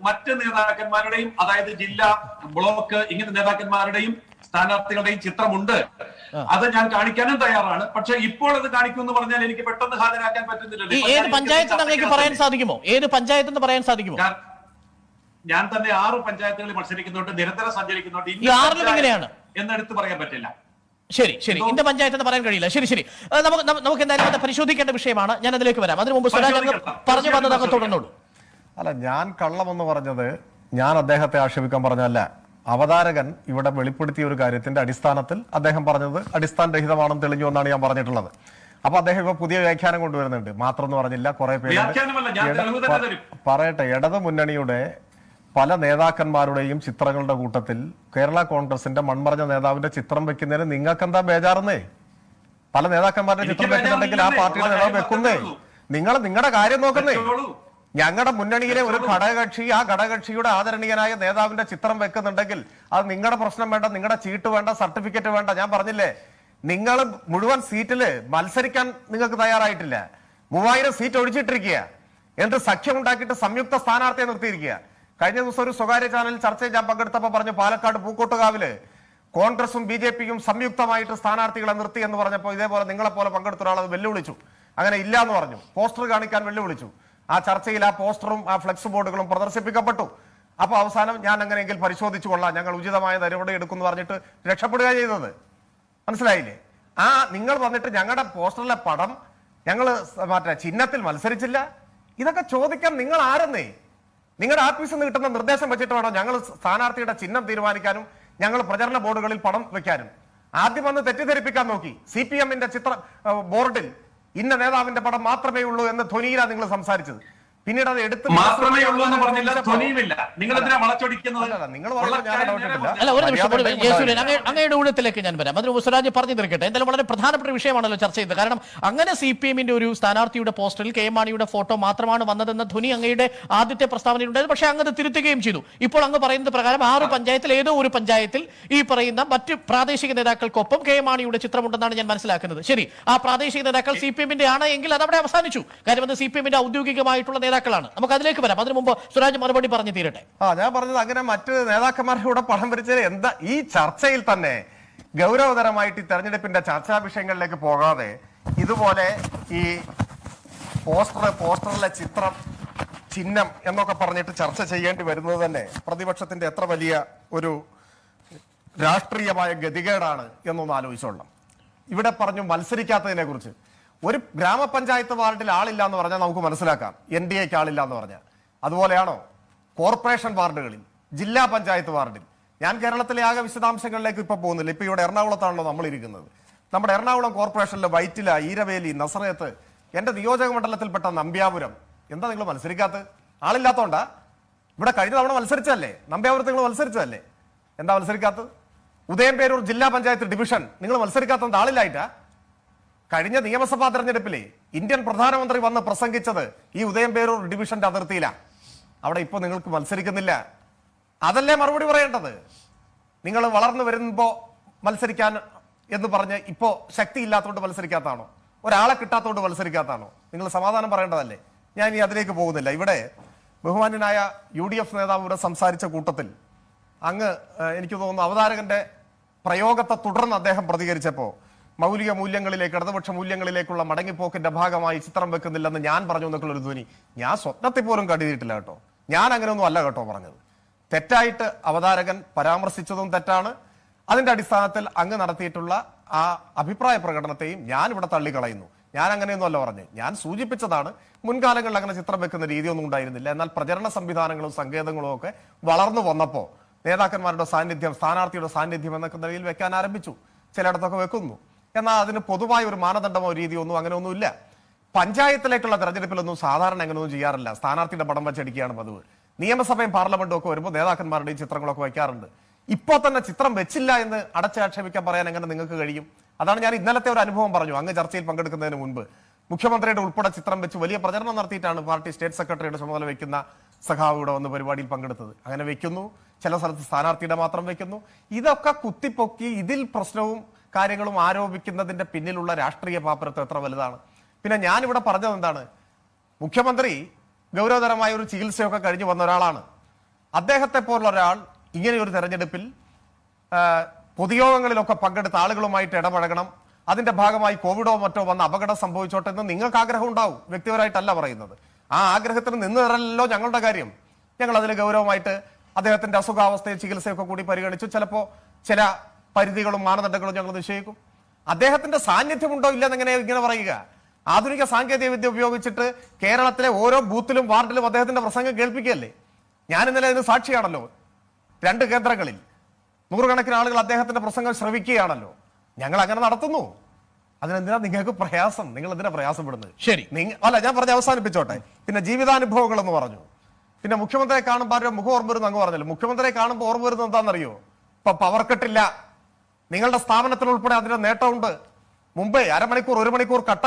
മറ്റ് നേതാക്കന്മാരുടെയും, അതായത് ജില്ലാ, ബ്ലോക്ക്, ഇങ്ങനെ നേതാക്കന്മാരുടെയും സ്ഥാനാർത്ഥികളുടെയും ചിത്രമുണ്ട്. അത് ഞാൻ കാണിക്കാനും തയ്യാറാണ്. പക്ഷെ ഇപ്പോൾ അത് കാണിക്കുമെന്ന് പറഞ്ഞാൽ എനിക്ക് പെട്ടെന്ന് ഹാജരാക്കാൻ പറ്റുന്നില്ലല്ലോ. ഏത് പഞ്ചായത്ത് നിങ്ങൾക്ക് പറയാൻ സാധിക്കുമോ? ഏത് പഞ്ചായത്ത് പറയാൻ സാധിക്കുമോ? ഞാൻ തന്നെ 6 പഞ്ചായത്തുകളിൽ മത്സരിക്കുന്നുണ്ട്, നിരന്തരം സഞ്ചരിക്കുന്നുണ്ട്. ഈ 6ലും എങ്ങനെയാണ് എന്നെടുത്ത് പറയാൻ പറ്റില്ല. ശരി, ഇന്ന പഞ്ചായത്ത് എന്ന് പറയാൻ കഴിയില്ല. ശരി, നമുക്ക് എന്തായാലും അത് പരിശോധിക്കേണ്ട വിഷയമാണ്. ഞാൻ അതിലേക്ക് വരാം. അതിനു മുമ്പ് സ്വരാജ് പറഞ്ഞു വന്നത് തുടർന്നോളൂ. അല്ല, ഞാൻ കള്ളമെന്ന് പറഞ്ഞത് ഞാൻ അദ്ദേഹത്തെ ആക്ഷേപിക്കാൻ പറഞ്ഞല്ല. അവതാരകൻ ഇവിടെ വെളിപ്പെടുത്തിയ ഒരു കാര്യത്തിന്റെ അടിസ്ഥാനത്തിൽ അദ്ദേഹം പറഞ്ഞത് അടിസ്ഥാനരഹിതമാണെന്ന് തെളിഞ്ഞു എന്നാണ് ഞാൻ പറഞ്ഞിട്ടുള്ളത്. അപ്പൊ അദ്ദേഹം ഇപ്പൊ പുതിയ വ്യാഖ്യാനം കൊണ്ടുവരുന്നുണ്ട്. മാത്രം എന്ന് പറഞ്ഞില്ല, കുറെ പേര് പറയട്ടെ. ഇടതു മുന്നണിയുടെ പല നേതാക്കന്മാരുടെയും ചിത്രങ്ങളുടെ കൂട്ടത്തിൽ കേരള കോൺഗ്രസിന്റെ മൺമറഞ്ഞ നേതാവിന്റെ ചിത്രം വെക്കുന്നതിന് നിങ്ങൾക്ക് എന്താ ബേജാറുന്നേ? പല നേതാക്കന്മാരുടെ ചിത്രം വെക്കുന്നുണ്ടെങ്കിൽ ആ പാർട്ടിയുടെ നേതാവ് വെക്കുന്നേ. നിങ്ങളുടെ കാര്യം നോക്കുന്നേ. ഞങ്ങളുടെ മുന്നണിയിലെ ഒരു ഘടകകക്ഷി ആ ഘടകകക്ഷിയുടെ ആദരണീയനായ നേതാവിന്റെ ചിത്രം വെക്കുന്നുണ്ടെങ്കിൽ അത് നിങ്ങളുടെ പ്രശ്നം വേണ്ട, നിങ്ങളുടെ ചീട്ട് വേണ്ട, സർട്ടിഫിക്കറ്റ് വേണ്ട. ഞാൻ പറഞ്ഞില്ലേ, നിങ്ങൾ മുഴുവൻ സീറ്റില് മത്സരിക്കാൻ നിങ്ങൾക്ക് തയ്യാറായിട്ടില്ല. 3000 സീറ്റ് ഒഴിച്ചിട്ടിരിക്കുക. എന്നിട്ട് സഖ്യം ഉണ്ടാക്കിയിട്ട് സംയുക്ത സ്ഥാനാർത്ഥിയെ നിർത്തിയിരിക്കുക. കഴിഞ്ഞ ദിവസം ഒരു സ്വകാര്യ ചാനലിൽ ചർച്ചയിൽ ഞാൻ പങ്കെടുത്തപ്പോൾ പറഞ്ഞു, പാലക്കാട് പൂക്കോട്ടുകാവില് കോൺഗ്രസും BJP-യും സംയുക്തമായിട്ട് സ്ഥാനാർത്ഥികളെ നിർത്തി എന്ന് പറഞ്ഞപ്പോൾ ഇതേപോലെ നിങ്ങളെപ്പോലെ പങ്കെടുത്ത ഒരാൾ അത് വെല്ലുവിളിച്ചു. അങ്ങനെ ഇല്ല എന്ന് പറഞ്ഞു. പോസ്റ്റർ കാണിക്കാൻ വെല്ലുവിളിച്ചു. ആ ചർച്ചയിൽ ആ പോസ്റ്ററും ആ ഫ്ലെക്സ് ബോർഡുകളും പ്രദർശിപ്പിക്കപ്പെട്ടു. അപ്പൊ അവസാനം ഞാൻ അങ്ങനെയെങ്കിൽ പരിശോധിച്ചു കൊള്ളാം, ഞങ്ങൾ ഉചിതമായ നടപടി എടുക്കുമെന്ന് പറഞ്ഞിട്ട് രക്ഷപ്പെടുക ചെയ്തത്. മനസ്സിലായില്ലേ? നിങ്ങൾ വന്നിട്ട് ഞങ്ങളുടെ പോസ്റ്ററിലെ പടം ഞങ്ങൾ ചിഹ്നത്തിൽ മത്സരിച്ചില്ല, ഇതൊക്കെ ചോദിക്കാൻ നിങ്ങൾ ആരെന്നേ? നിങ്ങളുടെ ആഫീസിൽ നിന്ന് കിട്ടുന്ന നിർദ്ദേശം വെച്ചിട്ട് വേണം ഞങ്ങൾ സ്ഥാനാർത്ഥിയുടെ ചിഹ്നം തീരുമാനിക്കാനും ഞങ്ങൾ പ്രചരണ ബോർഡുകളിൽ പടം വെക്കാനും. ആദ്യം വന്ന് തെറ്റിദ്ധരിപ്പിക്കാൻ നോക്കി. CPM-ന്റെ ചിത്ര ബോർഡിൽ ഇന്ന നേതാവിന്റെ പടം മാത്രമേ ഉള്ളൂ എന്ന് ധ്വനിയിലാണ് നിങ്ങൾ സംസാരിച്ചത്. പിന്നീട് അത് എടുത്ത് മാത്രമേ ഉള്ളൂ എന്ന് പറഞ്ഞില്ല, ധ്വനിയുമില്ല. നിങ്ങൾ എന്തിനാ വളച്ചൊടിക്കുന്നത്? അല്ല, ഒരു നിമിഷം ജയസൂര്യൻ, അങ്ങയുടെ ഊഴത്തിലേക്ക് ഞാൻ വരാം. അതിന് സ്വരാജ് പറഞ്ഞു തീർക്കട്ടെ. എന്തായാലും വളരെ പ്രധാനപ്പെട്ട വിഷയമാണല്ലോ ചർച്ച ചെയ്തത്. കാരണം അങ്ങനെ CPM-ന്റെ ഒരു സ്ഥാനാർത്ഥിയുടെ പോസ്റ്ററിൽ KM മാണിയുടെ ഫോട്ടോ മാത്രമാണ് വന്നതെന്ന ധ്വനി അങ്ങയുടെ ആദ്യത്തെ പ്രസ്താവനയുണ്ടായത്. പക്ഷേ അങ്ങ് അത് തിരുത്തുകയും ചെയ്തു. ഇപ്പോൾ അങ്ങ് പറയുന്നത് പ്രകാരം 6 പഞ്ചായത്തിൽ ഏതോ ഒരു പഞ്ചായത്തിൽ ഈ പറയുന്ന മറ്റ് പ്രാദേശിക നേതാക്കൾക്കൊപ്പം KM മാണിയുടെ ചിത്രമുണ്ടെന്നാണ് ഞാൻ മനസ്സിലാക്കുന്നത്. ശരി, ആ പ്രാദേശിക നേതാക്കൾ CPM-ന്റെ ആണ് എങ്കിൽ അതവിടെ അവസാനിച്ചു. കാര്യം അത് CPM-ന്റെ ഔദ്യോഗികമായിട്ടുള്ള നേതാക്കളാണ്. നമുക്ക് അതിലേക്ക് വരാം. അതിനു മുമ്പ് സ്വരാജ് മറുപടി പറഞ്ഞു തീരട്ടെ. ഞാൻ പറഞ്ഞത് അങ്ങനെ മറ്റ് നേതാക്കന്മാരുടെ കൂടെ പടം വരച്ചത് എന്താ? ഈ ചർച്ചയിൽ തന്നെ ഗൗരവതരമായിട്ട് ഈ തെരഞ്ഞെടുപ്പിന്റെ ചർച്ചാ വിഷയങ്ങളിലേക്ക് പോകാതെ ഇതുപോലെ ഈ പോസ്റ്ററിലെ ചിത്രം, ചിഹ്നം എന്നൊക്കെ പറഞ്ഞിട്ട് ചർച്ച ചെയ്യേണ്ടി വരുന്നത് തന്നെ പ്രതിപക്ഷത്തിന്റെ എത്ര വലിയ ഒരു രാഷ്ട്രീയമായ ഗതികേടാണ് എന്നൊന്ന് ആലോചിച്ചോളണം. ഇവിടെ പറഞ്ഞു മത്സരിക്കാത്തതിനെ കുറിച്ച്. ഒരു ഗ്രാമപഞ്ചായത്ത് വാർഡിൽ ആളില്ല എന്ന് പറഞ്ഞാൽ നമുക്ക് മനസ്സിലാക്കാം, NDAക്ക് ആളില്ല എന്ന് പറഞ്ഞാൽ. അതുപോലെയാണോ കോർപ്പറേഷൻ വാർഡുകളിൽ, ജില്ലാ പഞ്ചായത്ത് വാർഡിൽ? ഞാൻ കേരളത്തിലെ ആകെ വിശദാംശങ്ങളിലേക്ക് ഇപ്പൊ പോകുന്നില്ല. ഇപ്പൊ ഇവിടെ എറണാകുളത്താണല്ലോ നമ്മൾ ഇരിക്കുന്നത്. നമ്മുടെ എറണാകുളം കോർപ്പറേഷനിലെ വൈറ്റില, ഈരവേലി, നസറയത്ത്, എന്റെ നിയോജക മണ്ഡലത്തിൽപ്പെട്ട നമ്പ്യാപുരം. എന്താ നിങ്ങൾ മത്സരിക്കാത്തത്? ആളില്ലാത്തോണ്ടാ? ഇവിടെ കഴിഞ്ഞ തവണ മത്സരിച്ചതല്ലേ? നമ്പ്യാപുരത്ത് നിങ്ങൾ മത്സരിച്ചതല്ലേ? എന്താ മത്സരിക്കാത്തത്? ഉദയംപേരൂർ ജില്ലാ പഞ്ചായത്ത് ഡിവിഷൻ നിങ്ങൾ മത്സരിക്കാത്തത് ആളില്ലായിട്ടാ? കഴിഞ്ഞ നിയമസഭാ തെരഞ്ഞെടുപ്പിലെ ഇന്ത്യൻ പ്രധാനമന്ത്രി വന്ന് പ്രസംഗിച്ചത് ഈ ഉദയംപേരൂർ ഡിവിഷന്റെ അതിർത്തിയിലാണ്. അവിടെ ഇപ്പൊ നിങ്ങൾക്ക് മത്സരിക്കുന്നില്ല. അതല്ലേ മറുപടി പറയേണ്ടത്? നിങ്ങൾ വളർന്നു വരുമ്പോ മത്സരിക്കാൻ എന്ന് പറഞ്ഞ് ഇപ്പോ ശക്തി ഇല്ലാത്തതുകൊണ്ട് മത്സരിക്കാത്താണോ? ഒരാളെ കിട്ടാത്തതുകൊണ്ട് മത്സരിക്കാത്താണോ? നിങ്ങൾ സമാധാനം പറയേണ്ടതല്ലേ? ഞാൻ ഇനി അതിലേക്ക് പോകുന്നില്ല. ഇവിടെ ബഹുമാന്യനായ UDF നേതാവ് ഇവിടെ സംസാരിച്ച കൂട്ടത്തിൽ അങ്ങ് എനിക്ക് തോന്നുന്നു അവതാരകന്റെ പ്രയോഗത്തെ തുടർന്ന് അദ്ദേഹം പ്രതികരിച്ചപ്പോൾ മൗലിക മൂല്യങ്ങളിലേക്ക് ഇടതുപക്ഷ മൂല്യങ്ങളിലേക്കുള്ള മടങ്ങിപ്പോക്കിന്റെ ഭാഗമായി ചിത്രം വെക്കുന്നില്ലെന്ന് ഞാൻ പറഞ്ഞു എന്നൊക്കെയുള്ള ഒരു ധ്വനി ഞാൻ സ്വപ്നത്തിൽ പോലും കരുതിയിട്ടില്ല കേട്ടോ. ഞാൻ അങ്ങനെയൊന്നും അല്ല കേട്ടോ പറഞ്ഞത്. തെറ്റായിട്ട് അവതാരകൻ പരാമർശിച്ചതും തെറ്റാണ്. അതിന്റെ അടിസ്ഥാനത്തിൽ അങ്ങ് നടത്തിയിട്ടുള്ള ആ അഭിപ്രായ പ്രകടനത്തെയും ഞാൻ ഇവിടെ തള്ളിക്കളയുന്നു. ഞാൻ അങ്ങനെയൊന്നും അല്ല പറഞ്ഞത്. ഞാൻ സൂചിപ്പിച്ചതാണ് മുൻകാലങ്ങളിൽ അങ്ങനെ ചിത്രം വെക്കുന്ന രീതിയൊന്നും ഉണ്ടായിരുന്നില്ല. എന്നാൽ പ്രചരണ സംവിധാനങ്ങളും സങ്കേതങ്ങളും ഒക്കെ വളർന്നു വന്നപ്പോൾ നേതാക്കന്മാരുടെ സാന്നിധ്യം, സ്ഥാനാർത്ഥിയുടെ സാന്നിധ്യം എന്നൊക്കെ നിലയിൽ വെക്കാൻ ആരംഭിച്ചു. ചിലയിടത്തൊക്കെ വെക്കുന്നു. എന്നാൽ അതിന് പൊതുവായ ഒരു മാനദണ്ഡമോ രീതിയോ ഒന്നും അങ്ങനെയൊന്നുമില്ല. പഞ്ചായത്തിലേക്കുള്ള തെരഞ്ഞെടുപ്പിലൊന്നും സാധാരണ അങ്ങനെയൊന്നും ചെയ്യാറില്ല. സ്ഥാനാർത്ഥിയുടെ പടം വെച്ചടിക്കുകയാണ് പതിവ്. നിയമസഭയും പാർലമെന്റും ഒക്കെ വരുമ്പോൾ നേതാക്കന്മാരുടെയും ചിത്രങ്ങളൊക്കെ വയ്ക്കാറുണ്ട്. ഇപ്പോൾ തന്നെ ചിത്രം വെച്ചില്ല എന്ന് അടച്ചാക്ഷേപിക്കാൻ പറയാൻ എങ്ങനെ നിങ്ങൾക്ക് കഴിയും? അതാണ് ഞാൻ ഇന്നലത്തെ ഒരു അനുഭവം പറഞ്ഞു. അങ്ങ് ചർച്ചയിൽ പങ്കെടുക്കുന്നതിന് മുൻപ് മുഖ്യമന്ത്രിയുടെ ഉൾപ്പെടെ ചിത്രം വെച്ച് വലിയ പ്രചരണം നടത്തിയിട്ടാണ് പാർട്ടി സ്റ്റേറ്റ് സെക്രട്ടറിയുടെ ചുമതല വെക്കുന്ന സഖാവ് ഇവിടെ വന്ന് പരിപാടിയിൽ പങ്കെടുത്തത്. അങ്ങനെ വെക്കുന്നു, ചില സ്ഥലത്ത് സ്ഥാനാർത്ഥിയുടെ മാത്രം വെക്കുന്നു. ഇതൊക്കെ കുത്തിപ്പൊക്കി ഇതിൽ പ്രശ്നവും കാര്യങ്ങളും ആരോപിക്കുന്നതിന്റെ പിന്നിലുള്ള രാഷ്ട്രീയ പാപ്പരത്വം എത്ര വലുതാണ്? പിന്നെ ഞാനിവിടെ പറഞ്ഞത് എന്താണ്? മുഖ്യമന്ത്രി ഗൗരവതരമായ ഒരു ചികിത്സയൊക്കെ കഴിഞ്ഞു വന്ന ഒരാളാണ്. അദ്ദേഹത്തെ പോലുള്ള ഒരാൾ ഇങ്ങനെ ഒരു തെരഞ്ഞെടുപ്പിൽ പൊതുയോഗങ്ങളിലൊക്കെ പങ്കെടുത്ത ആളുകളുമായിട്ട് ഇടപഴകണം, അതിന്റെ ഭാഗമായി കോവിഡോ മറ്റോ വന്ന അപകടം സംഭവിച്ചോട്ടെ എന്ന് നിങ്ങൾക്ക് ആഗ്രഹം ഉണ്ടാവും. വ്യക്തിപരമായിട്ടല്ല പറയുന്നത്. ആ ആഗ്രഹത്തിന് നിന്ന് തരല്ലോ ഞങ്ങളുടെ കാര്യം. ഞങ്ങൾ അതിൽ ഗൗരവമായിട്ട് അദ്ദേഹത്തിന്റെ അസുഖാവസ്ഥയും ചികിത്സയൊക്കെ കൂടി പരിഗണിച്ചു. ചിലപ്പോൾ ചില പരിധികളും മാനദണ്ഡങ്ങളും ഞങ്ങൾ നിശ്ചയിക്കും. അദ്ദേഹത്തിന്റെ സാന്നിധ്യമുണ്ടോ ഇല്ലെന്ന് ഇങ്ങനെ പറയുക? ആധുനിക സാങ്കേതിക വിദ്യ ഉപയോഗിച്ചിട്ട് കേരളത്തിലെ ഓരോ ബൂത്തിലും വാർഡിലും അദ്ദേഹത്തിന്റെ പ്രസംഗം കേൾപ്പിക്കുകയല്ലേ? ഞാൻ ഇന്നലെ ഇതിന് സാക്ഷിയാണല്ലോ. 2 കേന്ദ്രങ്ങളിൽ നൂറുകണക്കിന് ആളുകൾ അദ്ദേഹത്തിന്റെ പ്രസംഗം ശ്രവിക്കുകയാണല്ലോ. ഞങ്ങൾ അങ്ങനെ നടത്തുന്നു. അതിനെന്തിനാ നിങ്ങൾക്ക് പ്രയാസം? നിങ്ങൾ എന്തിനാ പ്രയാസപ്പെടുന്നത്? ശരി, അല്ല, ഞാൻ പറഞ്ഞ് അവസാനിപ്പിച്ചോട്ടെ. പിന്നെ ജീവിതാനുഭവങ്ങൾ എന്ന് പറഞ്ഞു. പിന്നെ മുഖ്യമന്ത്രിയെ കാണുമ്പോൾ ആരുടെ മുഖം ഓർമ്മ വരുന്നു അങ്ങ് പറഞ്ഞല്ലോ. മുഖ്യമന്ത്രിയെ കാണുമ്പോൾ ഓർമ്മ വരുന്നത് എന്താണെന്നറിയോ? ഇപ്പൊ പവർ കട്ടില്ല. നിങ്ങളുടെ സ്ഥാപനത്തിനുൾപ്പെടെ അതിന്റെ നേട്ടമുണ്ട്. മുമ്പേ 1/2 മണിക്കൂർ 1 മണിക്കൂർ കട്ട